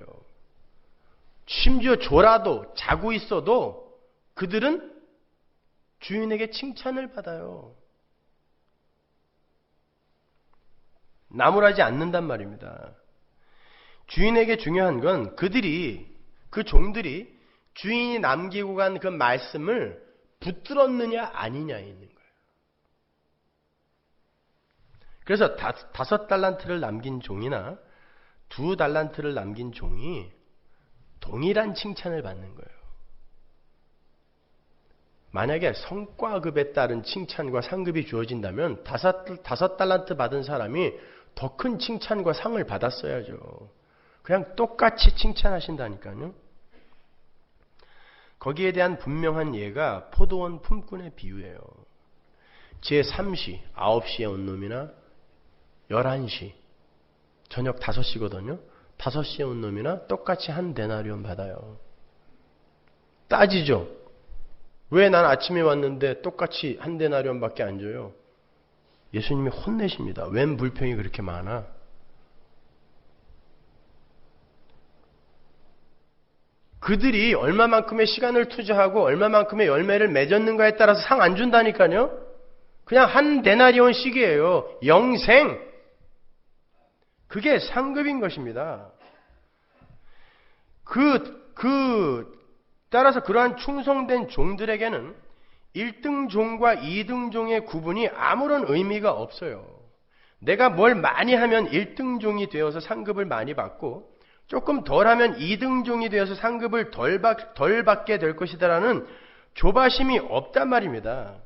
심지어 졸아도 자고 있어도 그들은 주인에게 칭찬을 받아요. 나무라지 않는단 말입니다. 주인에게 중요한 건 그 종들이 주인이 남기고 간 그 말씀을 붙들었느냐 아니냐에 있는 거예요. 그래서 5달란트를 남긴 종이나 2달란트를 남긴 종이 동일한 칭찬을 받는 거예요. 만약에 성과급에 따른 칭찬과 상급이 주어진다면 5달란트 받은 사람이 더 큰 칭찬과 상을 받았어야죠. 그냥 똑같이 칭찬하신다니까요. 거기에 대한 분명한 예가 포도원 품꾼의 비유예요. 제3시, 9시에 온 놈이나 11시, 저녁 5시거든요. 5시에 온 놈이나 똑같이 한 데나리온 받아요. 따지죠. 왜 난 아침에 왔는데 똑같이 한 데나리온밖에 안 줘요? 예수님이 혼내십니다. 웬 불평이 그렇게 많아? 그들이 얼마만큼의 시간을 투자하고 얼마만큼의 열매를 맺었는가에 따라서 상 안 준다니까요. 그냥 한 데나리온씩이에요. 영생. 그게 상급인 것입니다. 따라서 그러한 충성된 종들에게는 1등 종과 2등 종의 구분이 아무런 의미가 없어요. 내가 뭘 많이 하면 1등 종이 되어서 상급을 많이 받고 조금 덜하면 2등 종이 되어서 상급을 덜 받게 될 것이다라는 조바심이 없단 말입니다.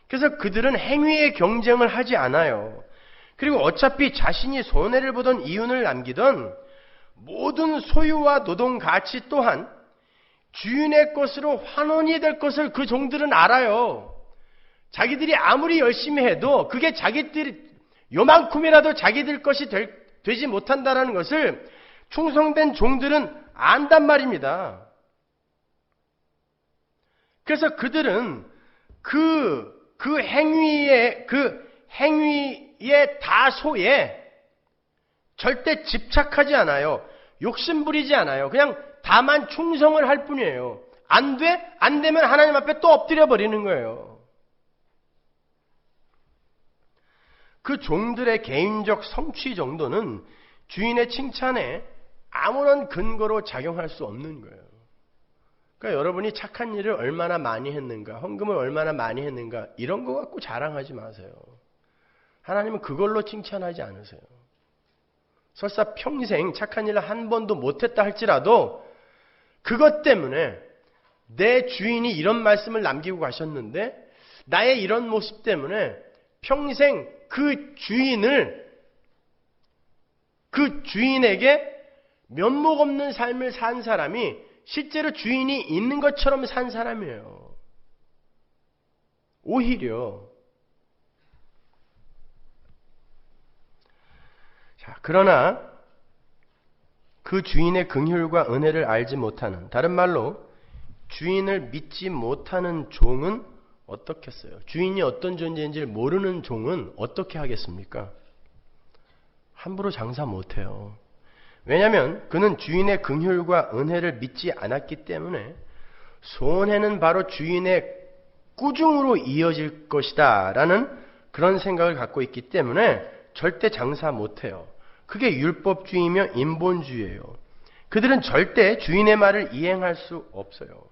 그래서 그들은 행위의 경쟁을 하지 않아요. 그리고 어차피 자신이 손해를 보던 이윤을 남기던 모든 소유와 노동 가치 또한 주인의 것으로 환원이 될 것을 그 종들은 알아요. 자기들이 아무리 열심히 해도 그게 요만큼이라도 자기들 것이 되지 못한다라는 것을 충성된 종들은 안단 말입니다. 그래서 그들은 그 행위의 다소에 절대 집착하지 않아요. 욕심 부리지 않아요. 그냥 다만 충성을 할 뿐이에요. 안 되면 하나님 앞에 또 엎드려 버리는 거예요. 그 종들의 개인적 성취 정도는 주인의 칭찬에 아무런 근거로 작용할 수 없는 거예요. 그러니까 여러분이 착한 일을 얼마나 많이 했는가, 헌금을 얼마나 많이 했는가, 이런 거 갖고 자랑하지 마세요. 하나님은 그걸로 칭찬하지 않으세요. 설사 평생 착한 일을 한 번도 못했다 할지라도 그것 때문에 내 주인이 이런 말씀을 남기고 가셨는데 나의 이런 모습 때문에 평생 그 주인에게 면목 없는 삶을 산 사람이 실제로 주인이 있는 것처럼 산 사람이에요. 오히려. 자, 그러나 그 주인의 긍휼과 은혜를 알지 못하는, 다른 말로 주인을 믿지 못하는 종은 어떻겠어요? 주인이 어떤 존재인지를 모르는 종은 어떻게 하겠습니까? 함부로 장사 못해요. 왜냐하면 그는 주인의 긍휼과 은혜를 믿지 않았기 때문에 손해는 바로 주인의 꾸중으로 이어질 것이다 라는 그런 생각을 갖고 있기 때문에 절대 장사 못해요. 그게 율법주의며 인본주의예요. 그들은 절대 주인의 말을 이행할 수 없어요.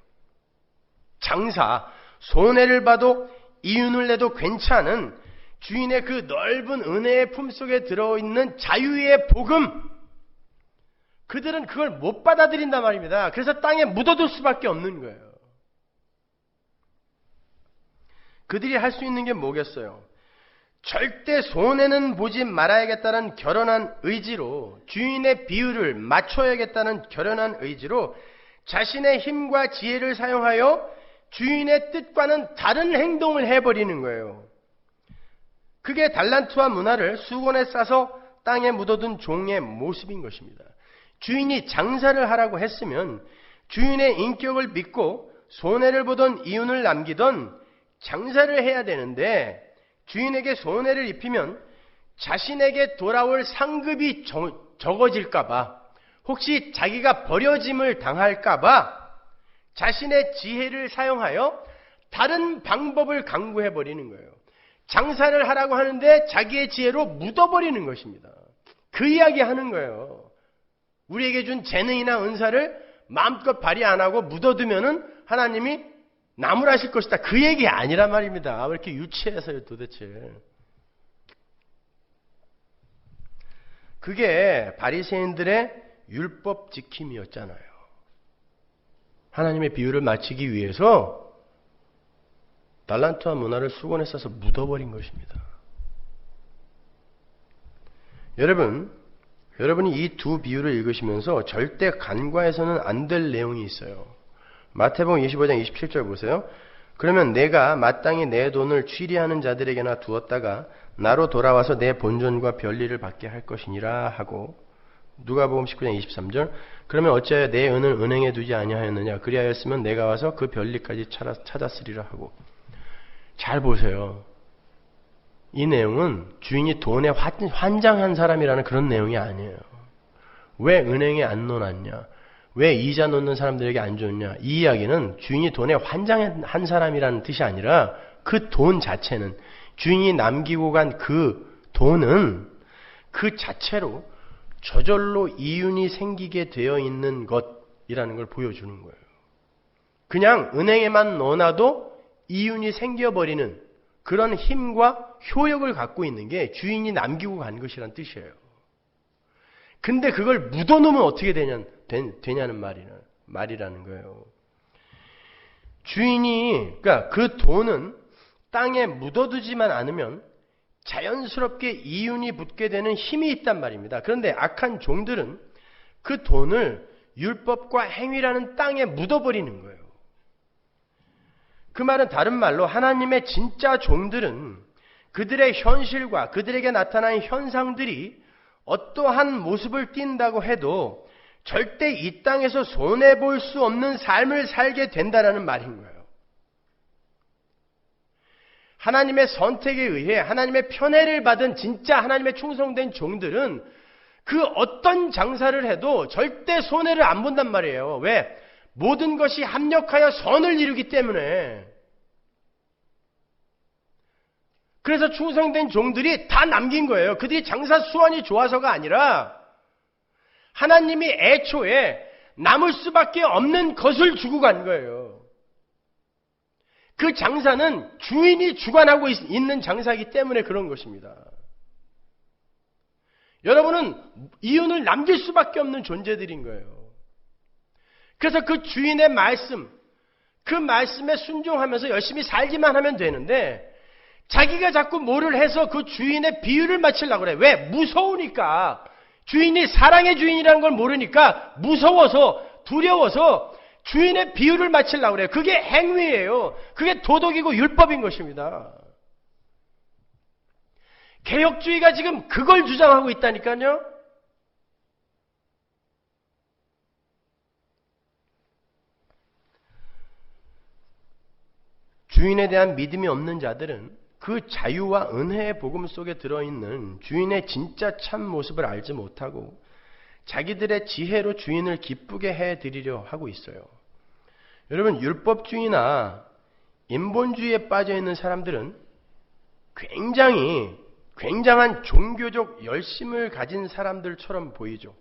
장사, 손해를 봐도 이윤을 내도 괜찮은 주인의 그 넓은 은혜의 품속에 들어있는 자유의 복음, 그들은 그걸 못 받아들인단 말입니다. 그래서 땅에 묻어둘 수밖에 없는 거예요. 그들이 할 수 있는 게 뭐겠어요? 절대 손해는 보지 말아야겠다는 결연한 의지로, 주인의 비율을 맞춰야겠다는 결연한 의지로 자신의 힘과 지혜를 사용하여 주인의 뜻과는 다른 행동을 해버리는 거예요. 그게 달란트와 문화를 수건에 싸서 땅에 묻어둔 종의 모습인 것입니다. 주인이 장사를 하라고 했으면 주인의 인격을 믿고 손해를 보던 이윤을 남기던 장사를 해야 되는데, 주인에게 손해를 입히면 자신에게 돌아올 상급이 적어질까봐, 혹시 자기가 버려짐을 당할까봐 자신의 지혜를 사용하여 다른 방법을 강구해버리는 거예요. 장사를 하라고 하는데 자기의 지혜로 묻어버리는 것입니다. 그 이야기 하는 거예요. 우리에게 준 재능이나 은사를 마음껏 발휘 안 하고 묻어두면은 하나님이 나무라실 것이다. 그 얘기 아니란 말입니다. 왜 이렇게 유치해서요 도대체. 그게 바리새인들의 율법 지킴이었잖아요. 하나님의 비유를 마치기 위해서 달란트와 문화를 수건에 싸서 묻어버린 것입니다. 여러분이 이 두 비유를 읽으시면서 절대 간과해서는 안 될 내용이 있어요. 마태복음 25장 27절 보세요. 그러면 내가 마땅히 내 돈을 취리하는 자들에게나 두었다가 나로 돌아와서 내 본전과 별리를 받게 할 것이니라 하고, 누가복음 19장 23절 그러면 어찌하여 내 은을 은행에 두지 아니하였느냐, 그리하였으면 내가 와서 그 별리까지 찾았으리라 하고. 잘 보세요. 이 내용은 주인이 돈에 환장한 사람이라는 그런 내용이 아니에요. 왜 은행에 안 넣어놨냐, 왜 이자 놓는 사람들에게 안 줬냐, 이 이야기는 주인이 돈에 환장한 사람이라는 뜻이 아니라 그 돈 자체는, 주인이 남기고 간 그 돈은 그 자체로 저절로 이윤이 생기게 되어 있는 것이라는 걸 보여주는 거예요. 그냥 은행에만 넣어놔도 이윤이 생겨버리는 그런 힘과 효력을 갖고 있는 게 주인이 남기고 간 것이란 뜻이에요. 근데 그걸 묻어놓으면 어떻게 되냐는 말이라는 거예요. 주인이, 그러니까 그 돈은 땅에 묻어두지만 않으면 자연스럽게 이윤이 붙게 되는 힘이 있단 말입니다. 그런데 악한 종들은 그 돈을 율법과 행위라는 땅에 묻어버리는 거예요. 그 말은 다른 말로 하나님의 진짜 종들은 그들의 현실과 그들에게 나타난 현상들이 어떠한 모습을 띈다고 해도 절대 이 땅에서 손해볼 수 없는 삶을 살게 된다라는 말인 거예요. 하나님의 선택에 의해 하나님의 편애를 받은 진짜 하나님의 충성된 종들은 그 어떤 장사를 해도 절대 손해를 안 본단 말이에요. 왜? 모든 것이 합력하여 선을 이루기 때문에. 그래서 충성된 종들이 다 남긴 거예요. 그들이 장사 수완이 좋아서가 아니라 하나님이 애초에 남을 수밖에 없는 것을 주고 간 거예요. 그 장사는 주인이 주관하고 있는 장사이기 때문에 그런 것입니다. 여러분은 이윤을 남길 수밖에 없는 존재들인 거예요. 그래서 그 주인의 말씀, 그 말씀에 순종하면서 열심히 살기만 하면 되는데 자기가 자꾸 뭐를 해서 그 주인의 비유를 맞추려고 그래. 왜? 무서우니까. 주인이 사랑의 주인이라는 걸 모르니까 무서워서 두려워서 주인의 비유를 맞추려고 그래요. 그게 행위예요. 그게 도덕이고 율법인 것입니다. 개혁주의가 지금 그걸 주장하고 있다니까요. 주인에 대한 믿음이 없는 자들은 그 자유와 은혜의 복음 속에 들어있는 주인의 진짜 참 모습을 알지 못하고 자기들의 지혜로 주인을 기쁘게 해드리려 하고 있어요. 여러분, 율법주의나 인본주의에 빠져있는 사람들은 굉장한 종교적 열심을 가진 사람들처럼 보이죠.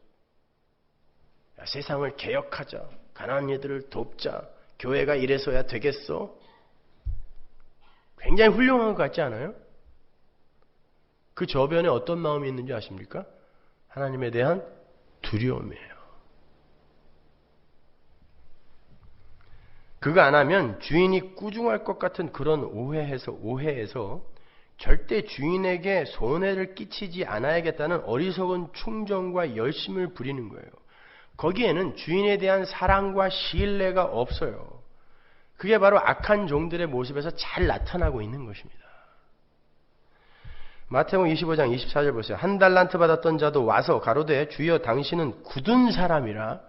야, 세상을 개혁하자, 가난한 이들을 돕자, 교회가 이래서야 되겠어? 굉장히 훌륭한 것 같지 않아요? 그 저변에 어떤 마음이 있는지 아십니까? 하나님에 대한 두려움이에요. 그거 안 하면 주인이 꾸중할 것 같은 그런 오해에서 절대 주인에게 손해를 끼치지 않아야겠다는 어리석은 충정과 열심을 부리는 거예요. 거기에는 주인에 대한 사랑과 신뢰가 없어요. 그게 바로 악한 종들의 모습에서 잘 나타나고 있는 것입니다. 마태복음 25장 24절 보세요. 한 달란트 받았던 자도 와서 가로되 주여 당신은 굳은 사람이라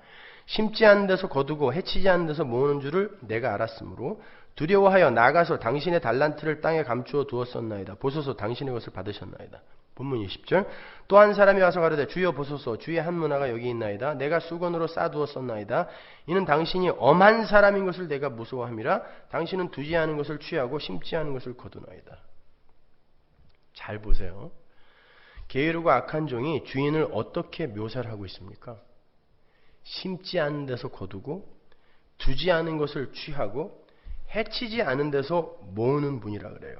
심지 않은 데서 거두고 해치지 않은 데서 모으는 줄을 내가 알았으므로 두려워하여 나가서 당신의 달란트를 땅에 감추어 두었었나이다. 보소서 당신의 것을 받으셨나이다. 본문 20절. 또 한 사람이 와서 가로되 주여 보소서 주의 한 문화가 여기 있나이다. 내가 수건으로 싸두었었나이다. 이는 당신이 엄한 사람인 것을 내가 무서워함이라. 당신은 두지 않은 것을 취하고 심지 않은 것을 거두나이다. 잘 보세요. 게으르고 악한 종이 주인을 어떻게 묘사를 하고 있습니까? 심지 않은 데서 거두고 두지 않은 것을 취하고 해치지 않은 데서 모으는 분이라 그래요.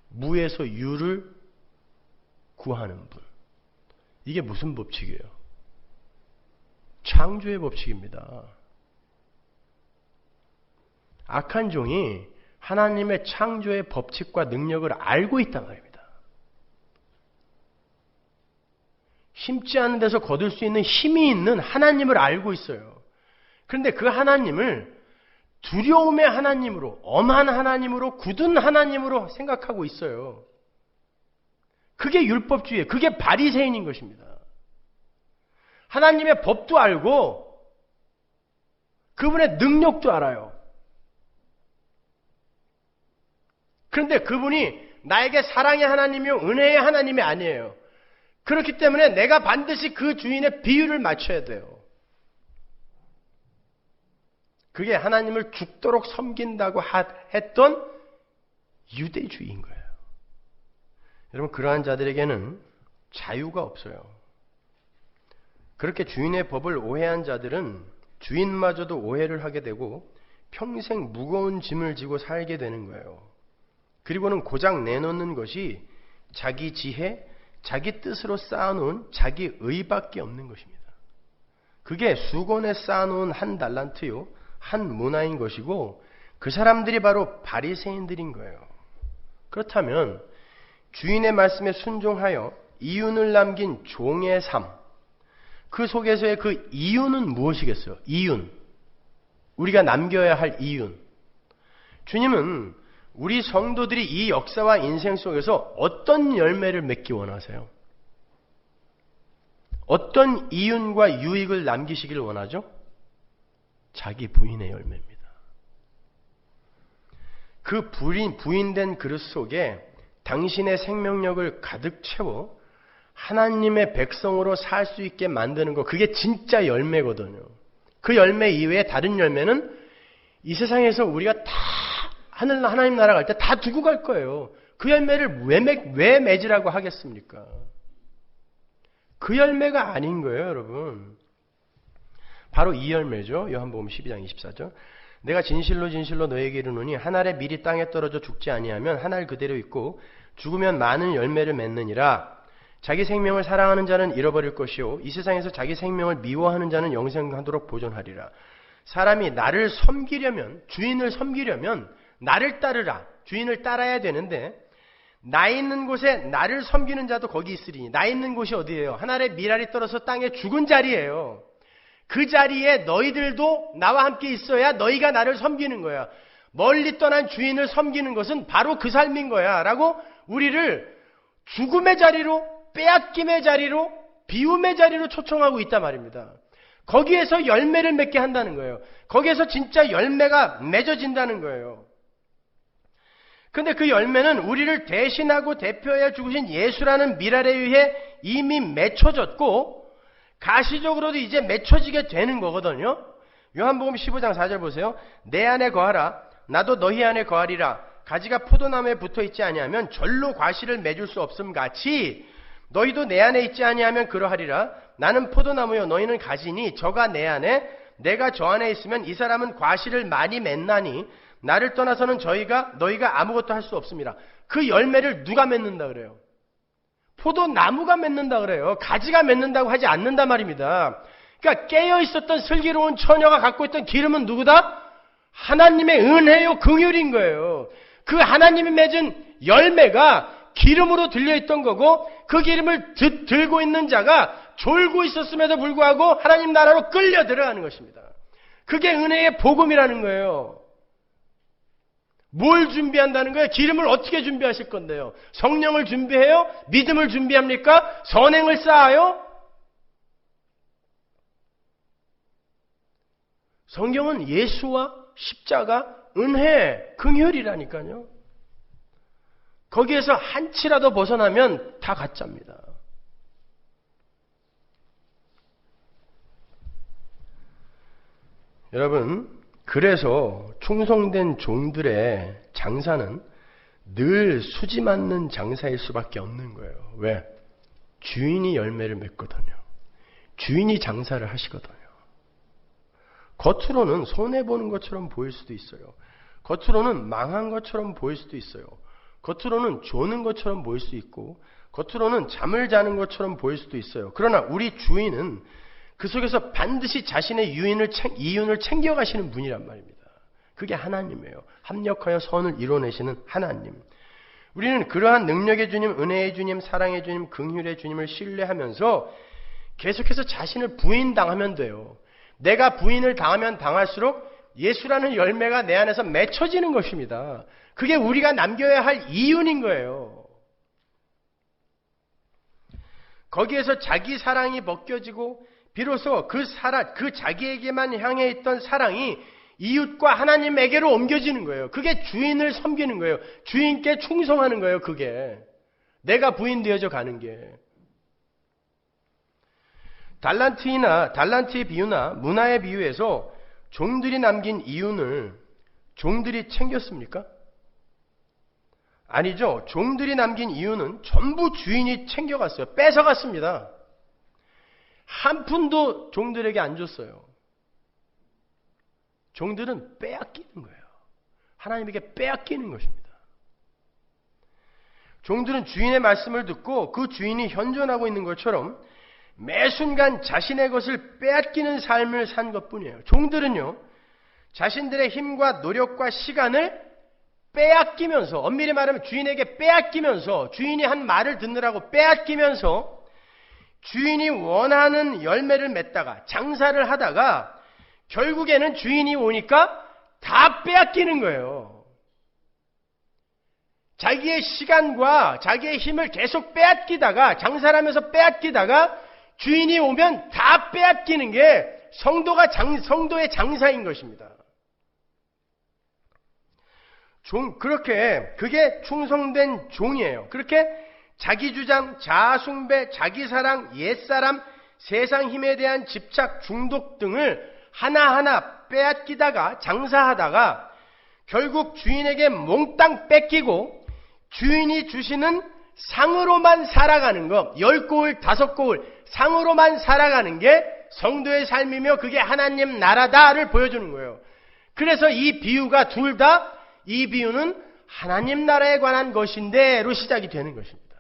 무에서 유를 구하는 분. 이게 무슨 법칙이에요? 창조의 법칙입니다. 악한 종이 하나님의 창조의 법칙과 능력을 알고 있단 말입니다. 심지 않은 데서 거둘 수 있는 힘이 있는 하나님을 알고 있어요. 그런데 그 하나님을 두려움의 하나님으로, 엄한 하나님으로, 굳은 하나님으로 생각하고 있어요. 그게 율법주의예요. 그게 바리새인인 것입니다. 하나님의 법도 알고 그분의 능력도 알아요. 그런데 그분이 나에게 사랑의 하나님이요 은혜의 하나님이 아니에요. 그렇기 때문에 내가 반드시 그 주인의 비유를 맞춰야 돼요. 그게 하나님을 죽도록 섬긴다고 했던 유대주의인 거예요. 여러분, 그러한 자들에게는 자유가 없어요. 그렇게 주인의 법을 오해한 자들은 주인마저도 오해를 하게 되고 평생 무거운 짐을 지고 살게 되는 거예요. 그리고는 고작 내놓는 것이 자기 지혜, 자기 뜻으로 쌓아놓은 자기 의밖에 없는 것입니다. 그게 수건에 쌓아놓은 한 달란트요, 한 문화인 것이고 그 사람들이 바로 바리새인들인 거예요. 그렇다면 주인의 말씀에 순종하여 이윤을 남긴 종의 삶, 그 속에서의 그 이윤은 무엇이겠어요? 이윤. 우리가 남겨야 할 이윤. 주님은 우리 성도들이 이 역사와 인생 속에서 어떤 열매를 맺기 원하세요? 어떤 이윤과 유익을 남기시길 원하죠? 자기 부인의 열매입니다. 그 부인된 그릇 속에 당신의 생명력을 가득 채워 하나님의 백성으로 살 수 있게 만드는 것, 그게 진짜 열매거든요. 그 열매 이외에 다른 열매는 이 세상에서 우리가 다 하나님 나라 갈 때 다 두고 갈 거예요. 그 열매를 왜 맺으라고 하겠습니까? 그 열매가 아닌 거예요, 여러분. 바로 이 열매죠. 요한복음 12장 24절. 내가 진실로 진실로 너에게 이르노니 한 알의 밀이 땅에 떨어져 죽지 아니하면 한 알 그대로 있고 죽으면 많은 열매를 맺느니라. 자기 생명을 사랑하는 자는 잃어버릴 것이요 이 세상에서 자기 생명을 미워하는 자는 영생하도록 보존하리라. 사람이 나를 섬기려면, 주인을 섬기려면 나를 따르라. 주인을 따라야 되는데 나 있는 곳에 나를 섬기는 자도 거기 있으리니. 나 있는 곳이 어디예요? 한 알의 밀알이 떨어서 땅에 죽은 자리예요. 그 자리에 너희들도 나와 함께 있어야 너희가 나를 섬기는 거야. 멀리 떠난 주인을 섬기는 것은 바로 그 삶인 거야 라고 우리를 죽음의 자리로, 빼앗김의 자리로, 비움의 자리로 초청하고 있단 말입니다. 거기에서 열매를 맺게 한다는 거예요. 거기에서 진짜 열매가 맺어진다는 거예요. 근데 그 열매는 우리를 대신하고 대표하여 죽으신 예수라는 밀알에 의해 이미 맺혀졌고 가시적으로도 이제 맺혀지게 되는 거거든요. 요한복음 15장 4절 보세요. 내 안에 거하라. 나도 너희 안에 거하리라. 가지가 포도나무에 붙어있지 아니하면 절로 과실을 맺을 수 없음 같이 너희도 내 안에 있지 아니하면 그러하리라. 나는 포도나무요 너희는 가지니 저가 내 안에 내가 저 안에 있으면 이 사람은 과실을 많이 맺나니 나를 떠나서는 너희가 아무것도 할 수 없습니다. 그 열매를 누가 맺는다 그래요? 포도나무가 맺는다 그래요. 가지가 맺는다고 하지 않는다 말입니다. 그러니까 깨어있었던 슬기로운 처녀가 갖고 있던 기름은 누구다? 하나님의 은혜요 긍휼인 거예요. 그 하나님이 맺은 열매가 기름으로 들려있던 거고 그 기름을 들고 있는 자가 졸고 있었음에도 불구하고 하나님 나라로 끌려 들어가는 것입니다. 그게 은혜의 복음이라는 거예요. 뭘 준비한다는 거예요? 기름을 어떻게 준비하실 건데요? 성령을 준비해요? 믿음을 준비합니까? 선행을 쌓아요? 성경은 예수와 십자가, 은혜, 긍휼이라니까요. 거기에서 한치라도 벗어나면 다 가짜입니다. 여러분, 그래서 충성된 종들의 장사는 늘 수지 맞는 장사일 수밖에 없는 거예요. 왜? 주인이 열매를 맺거든요. 주인이 장사를 하시거든요. 겉으로는 손해보는 것처럼 보일 수도 있어요. 겉으로는 망한 것처럼 보일 수도 있어요. 겉으로는 조는 것처럼 보일 수 있고 겉으로는 잠을 자는 것처럼 보일 수도 있어요. 그러나 우리 주인은 그 속에서 반드시 자신의 이윤을 챙겨가시는 분이란 말입니다. 그게 하나님이에요. 합력하여 선을 이뤄내시는 하나님. 우리는 그러한 능력의 주님, 은혜의 주님, 사랑의 주님, 긍휼의 주님을 신뢰하면서 계속해서 자신을 부인당하면 돼요. 내가 부인을 당하면 당할수록 예수라는 열매가 내 안에서 맺혀지는 것입니다. 그게 우리가 남겨야 할 이윤인 거예요. 거기에서 자기 사랑이 벗겨지고 비로소 그 자기에게만 향해 있던 사랑이 이웃과 하나님에게로 옮겨지는 거예요. 그게 주인을 섬기는 거예요. 주인께 충성하는 거예요. 그게 내가 부인 되어져 가는 게. 달란트의 비유나 문화의 비유에서 종들이 남긴 이윤을 종들이 챙겼습니까? 아니죠. 종들이 남긴 이윤은 전부 주인이 챙겨갔어요. 뺏어갔습니다. 한 푼도 종들에게 안 줬어요. 종들은 빼앗기는 거예요. 하나님에게 빼앗기는 것입니다. 종들은 주인의 말씀을 듣고 그 주인이 현존하고 있는 것처럼 매 순간 자신의 것을 빼앗기는 삶을 산 것뿐이에요. 종들은요, 자신들의 힘과 노력과 시간을 빼앗기면서, 엄밀히 말하면 주인에게 빼앗기면서, 주인이 한 말을 듣느라고 빼앗기면서 주인이 원하는 열매를 맺다가 장사를 하다가 결국에는 주인이 오니까 다 빼앗기는 거예요. 자기의 시간과 자기의 힘을 계속 빼앗기다가 장사를 하면서 빼앗기다가 주인이 오면 다 빼앗기는 게 성도의 장사인 것입니다. 그게 충성된 종이에요. 그렇게 자기 주장, 자아숭배, 자기 사랑, 옛사람, 세상 힘에 대한 집착, 중독 등을 하나하나 빼앗기다가 장사하다가 결국 주인에게 몽땅 뺏기고 주인이 주시는 상으로만 살아가는 것, 10고울, 5고울 상으로만 살아가는 게 성도의 삶이며 그게 하나님 나라다를 보여주는 거예요. 그래서 이 비유가 둘 다 이 비유는 하나님 나라에 관한 것인데로 시작이 되는 것입니다.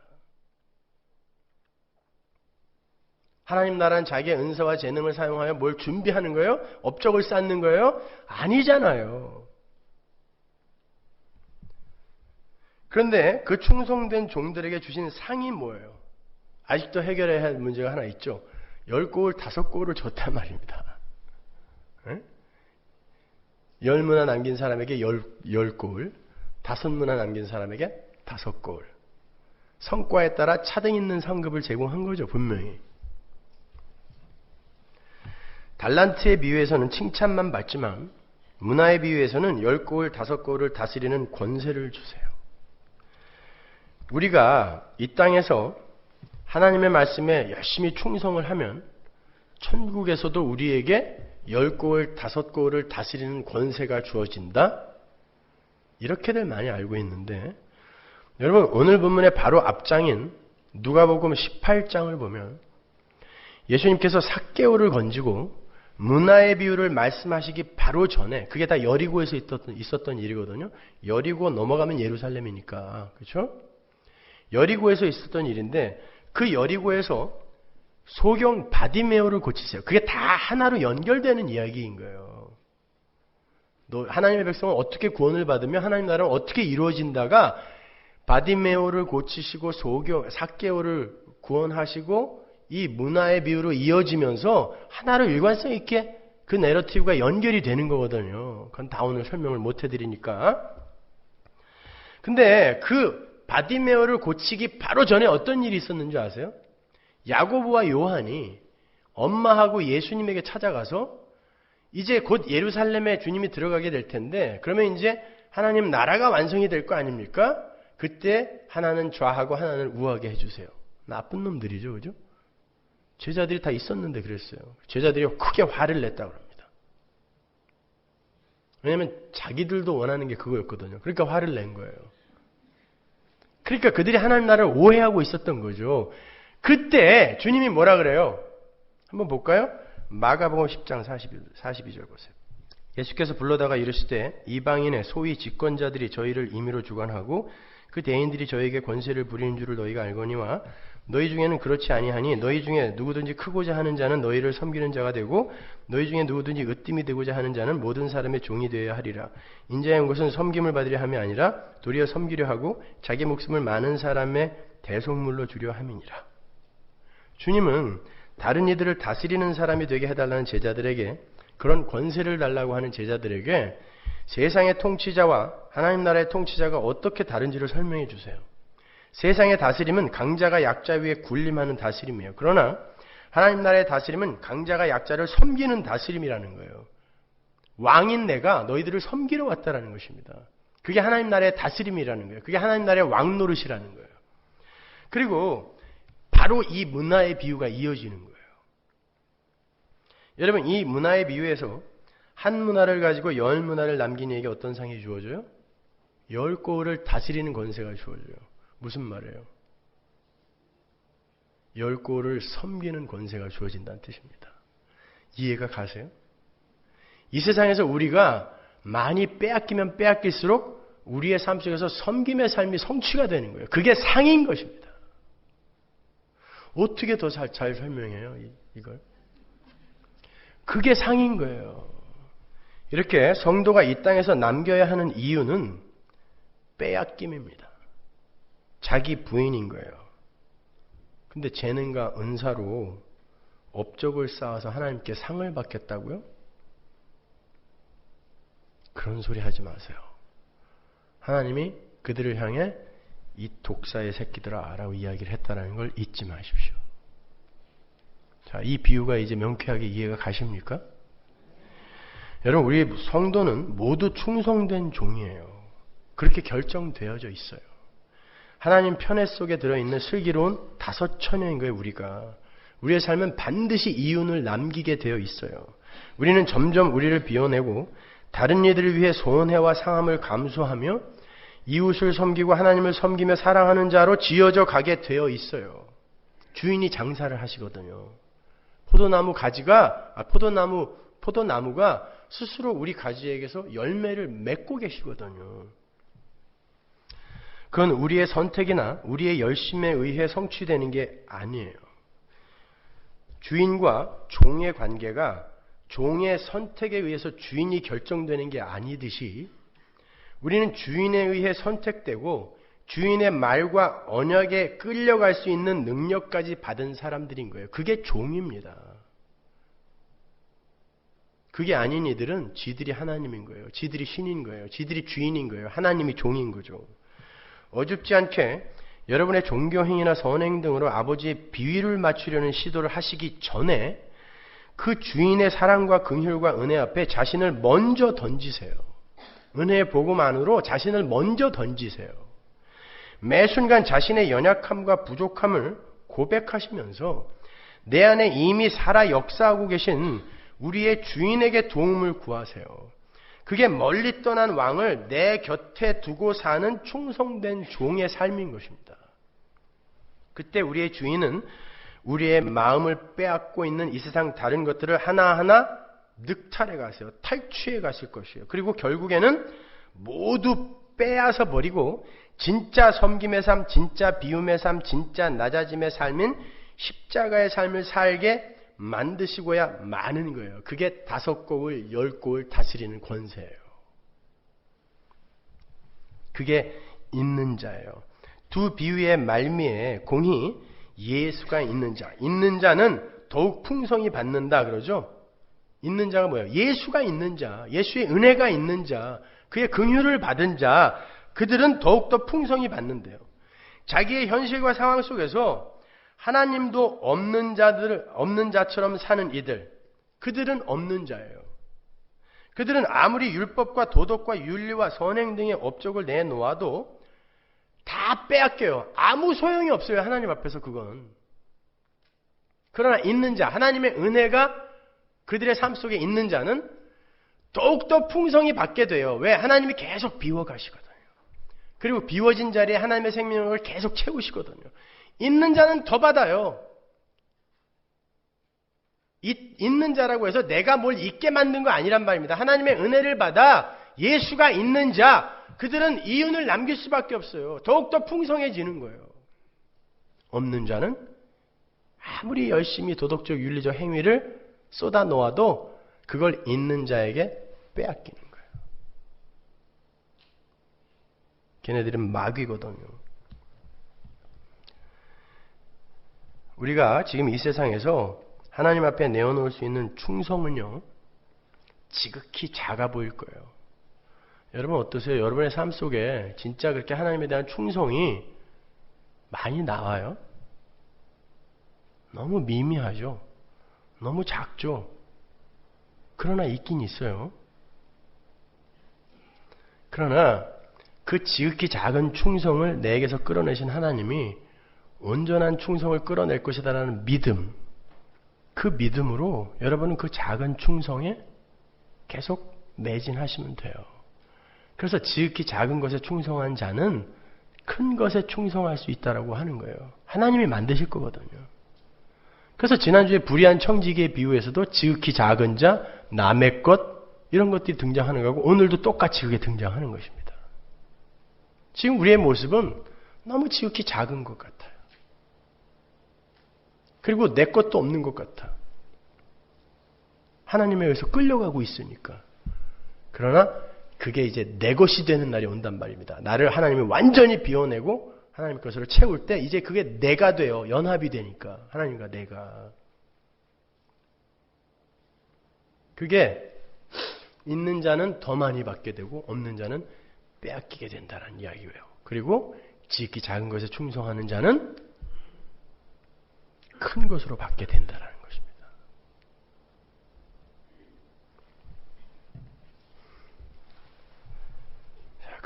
하나님 나라는 자기의 은사와 재능을 사용하여 뭘 준비하는 거예요? 업적을 쌓는 거예요? 아니잖아요. 그런데 그 충성된 종들에게 주신 상이 뭐예요? 아직도 해결해야 할 문제가 하나 있죠. 10고울, 5고울을 줬단 말입니다. 10문화 남긴 사람에게 10고울, 5문화 남긴 사람에게 5고울. 성과에 따라 차등 있는 상급을 제공한 거죠, 분명히. 달란트의 비유에서는 칭찬만 받지만 문화의 비유에서는 10고울, 5고울을 다스리는 권세를 주세요. 우리가 이 땅에서 하나님의 말씀에 열심히 충성을 하면 천국에서도 우리에게 10고울, 5고울을 다스리는 권세가 주어진다? 이렇게들 많이 알고 있는데 여러분 오늘 본문의 바로 앞장인 누가복음 18장을 보면 예수님께서 삭개오를 건지고 문화의 비유를 말씀하시기 바로 전에 그게 다 여리고에서 있었던 일이거든요. 여리고 넘어가면 예루살렘이니까. 그렇죠? 여리고에서 있었던 일인데 그 여리고에서 소경 바디메오를 고치세요. 그게 다 하나로 연결되는 이야기인 거예요. 하나님의 백성은 어떻게 구원을 받으며 하나님 나라는 어떻게 이루어진다가 바디메오를 고치시고 삭개오를 구원하시고 이 문화의 비유로 이어지면서 하나로 일관성 있게 그 내러티브가 연결이 되는 거거든요. 그건 다 오늘 설명을 못 해드리니까. 근데 그 바디메오를 고치기 바로 전에 어떤 일이 있었는지 아세요? 야고보와 요한이 엄마하고 예수님에게 찾아가서 이제 곧 예루살렘에 주님이 들어가게 될 텐데 그러면 이제 하나님 나라가 완성이 될 거 아닙니까? 그때 하나는 좌하고 하나는 우하게 해주세요. 나쁜 놈들이죠. 그죠? 제자들이 다 있었는데 그랬어요. 제자들이 크게 화를 냈다고 합니다. 왜냐하면 자기들도 원하는 게 그거였거든요. 그러니까 화를 낸 거예요. 그러니까 그들이 하나님 나라를 오해하고 있었던 거죠. 그때 주님이 뭐라 그래요? 한번 볼까요? 마가복음 10장 42절 보세요. 예수께서 불러다가 이르시되 이방인의 소위 집권자들이 저희를 임의로 주관하고 그 대인들이 저에게 권세를 부리는 줄을 너희가 알거니와 너희 중에는 그렇지 아니하니 너희 중에 누구든지 크고자 하는 자는 너희를 섬기는 자가 되고 너희 중에 누구든지 으뜸이 되고자 하는 자는 모든 사람의 종이 되어야 하리라. 인자의 온 것은 섬김을 받으려 함이 아니라 도리어 섬기려 하고 자기 목숨을 많은 사람의 대속물로 주려 함이니라. 주님은 다른 이들을 다스리는 사람이 되게 해달라는 제자들에게 그런 권세를 달라고 하는 제자들에게 세상의 통치자와 하나님 나라의 통치자가 어떻게 다른지를 설명해 주세요. 세상의 다스림은 강자가 약자 위에 군림하는 다스림이에요. 그러나 하나님 나라의 다스림은 강자가 약자를 섬기는 다스림이라는 거예요. 왕인 내가 너희들을 섬기러 왔다라는 것입니다. 그게 하나님 나라의 다스림이라는 거예요. 그게 하나님 나라의 왕노릇이라는 거예요. 그리고 바로 이 문화의 비유가 이어지는 거예요. 여러분 이 문화의 비유에서 한 문화를 가지고 10문화를 남긴 이에게 어떤 상이 주어져요? 10고을을 다스리는 권세가 주어져요. 무슨 말이에요? 10고을을 섬기는 권세가 주어진다는 뜻입니다. 이해가 가세요? 이 세상에서 우리가 많이 빼앗기면 빼앗길수록 우리의 삶 속에서 섬김의 삶이 성취가 되는 거예요. 그게 상인 것입니다. 어떻게 더 잘 설명해요? 이걸? 그게 상인 거예요. 이렇게 성도가 이 땅에서 남겨야 하는 이유는 빼앗김입니다. 자기 부인인 거예요. 근데 재능과 은사로 업적을 쌓아서 하나님께 상을 받겠다고요? 그런 소리 하지 마세요. 하나님이 그들을 향해 이 독사의 새끼들아 라고 이야기를 했다는 걸 잊지 마십시오. 자, 이 비유가 이제 명쾌하게 이해가 가십니까? 여러분, 우리 성도는 모두 충성된 종이에요. 그렇게 결정되어져 있어요. 하나님 편애 속에 들어있는 슬기로운 5처녀인 거예요, 우리가. 우리의 삶은 반드시 이윤을 남기게 되어 있어요. 우리는 점점 우리를 비워내고 다른 이들을 위해 손해와 상함을 감수하며 이웃을 섬기고 하나님을 섬기며 사랑하는 자로 지어져 가게 되어 있어요. 주인이 장사를 하시거든요. 포도나무가 스스로 우리 가지에게서 열매를 맺고 계시거든요. 그건 우리의 선택이나 우리의 열심에 의해 성취되는 게 아니에요. 주인과 종의 관계가 종의 선택에 의해서 주인이 결정되는 게 아니듯이 우리는 주인에 의해 선택되고 주인의 말과 언약에 끌려갈 수 있는 능력까지 받은 사람들인 거예요. 그게 종입니다. 그게 아닌 이들은 지들이 하나님인 거예요. 지들이 신인 거예요. 지들이 주인인 거예요. 하나님이 종인 거죠. 어줍지 않게 여러분의 종교행위나 선행 등으로 아버지의 비위를 맞추려는 시도를 하시기 전에 그 주인의 사랑과 긍휼과 은혜 앞에 자신을 먼저 던지세요. 은혜의 복음 안으로 자신을 먼저 던지세요. 매 순간 자신의 연약함과 부족함을 고백하시면서 내 안에 이미 살아 역사하고 계신 우리의 주인에게 도움을 구하세요. 그게 멀리 떠난 왕을 내 곁에 두고 사는 충성된 종의 삶인 것입니다. 그때 우리의 주인은 우리의 마음을 빼앗고 있는 이 세상 다른 것들을 하나하나 늑탈해 가세요. 탈취해 가실 것이에요. 그리고 결국에는 모두 빼앗아 버리고 진짜 섬김의 삶, 진짜 비움의 삶, 진짜 낮아짐의 삶인 십자가의 삶을 살게 만드시고야 마는 거예요. 그게 5곡을 10곡을 다스리는 권세예요. 그게 있는 자예요. 두 비유의 말미에 공히 예수가 있는 자. 있는 자는 더욱 풍성히 받는다 그러죠. 있는 자가 뭐예요? 예수가 있는 자. 예수의 은혜가 있는 자. 그의 긍휼을 받은 자. 그들은 더욱더 풍성히 받는데요. 자기의 현실과 상황 속에서 하나님도 없는 자처럼 사는 이들, 그들은 없는 자예요. 그들은 아무리 율법과 도덕과 윤리와 선행 등의 업적을 내놓아도 다 빼앗겨요. 아무 소용이 없어요. 하나님 앞에서 그건. 그러나 있는 자, 하나님의 은혜가 그들의 삶 속에 있는 자는 더욱더 풍성히 받게 돼요. 왜? 하나님이 계속 비워가시거든요. 그리고 비워진 자리에 하나님의 생명을 계속 채우시거든요. 있는 자는 더 받아요. 있는 자라고 해서 내가 뭘 있게 만든 거 아니란 말입니다. 하나님의 은혜를 받아 예수가 있는 자, 그들은 이윤을 남길 수밖에 없어요. 더욱더 풍성해지는 거예요. 없는 자는 아무리 열심히 도덕적 윤리적 행위를 쏟아 놓아도 그걸 있는 자에게 빼앗기는 거예요. 걔네들은 마귀거든요. 우리가 지금 이 세상에서 하나님 앞에 내어놓을 수 있는 충성은요, 지극히 작아 보일 거예요. 여러분 어떠세요? 여러분의 삶 속에 진짜 그렇게 하나님에 대한 충성이 많이 나와요? 너무 미미하죠? 너무 작죠? 그러나 있긴 있어요. 그러나 그 지극히 작은 충성을 내게서 끌어내신 하나님이 온전한 충성을 끌어낼 것이다라는 믿음, 그 믿음으로 여러분은 그 작은 충성에 계속 매진하시면 돼요. 그래서 지극히 작은 것에 충성한 자는 큰 것에 충성할 수 있다라고 하는 거예요. 하나님이 만드실 거거든요. 그래서 지난주에 불의한 청지기의 비유에서도 지극히 작은 자, 남의 것, 이런 것들이 등장하는 거고 오늘도 똑같이 그게 등장하는 것입니다. 지금 우리의 모습은 너무 지극히 작은 것 같아요. 그리고 내 것도 없는 것 같아. 하나님에 의해서 끌려가고 있으니까. 그러나 그게 이제 내 것이 되는 날이 온단 말입니다. 나를 하나님이 완전히 비워내고 하나님 것으로 채울 때 이제 그게 내가 돼요. 연합이 되니까. 하나님과 내가. 그게 있는 자는 더 많이 받게 되고 없는 자는 빼앗기게 된다는 이야기예요. 그리고 지극히 작은 것에 충성하는 자는 큰 것으로 받게 된다는 것입니다.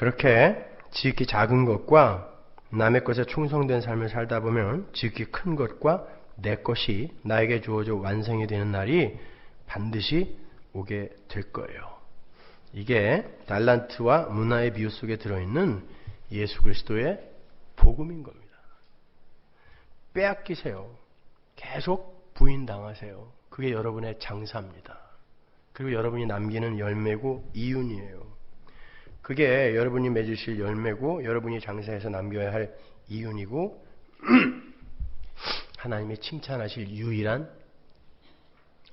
그렇게 지극히 작은 것과 남의 것에 충성된 삶을 살다 보면 지극히 큰 것과 내 것이 나에게 주어져 완성이 되는 날이 반드시 오게 될 거예요. 이게 달란트와 문화의 비유 속에 들어있는 예수 그리스도의 복음인 겁니다. 빼앗기세요. 계속 부인당하세요. 그게 여러분의 장사입니다. 그리고 여러분이 남기는 열매고 이윤이에요. 그게 여러분이 맺으실 열매고 여러분이 장사해서 남겨야 할 이윤이고 하나님이 칭찬하실 유일한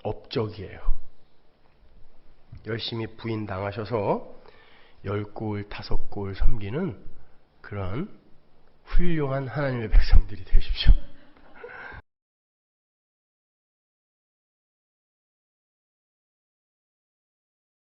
업적이에요. 열심히 부인당하셔서 10골, 5골 섬기는 그런 훌륭한 하나님의 백성들이 되십시오.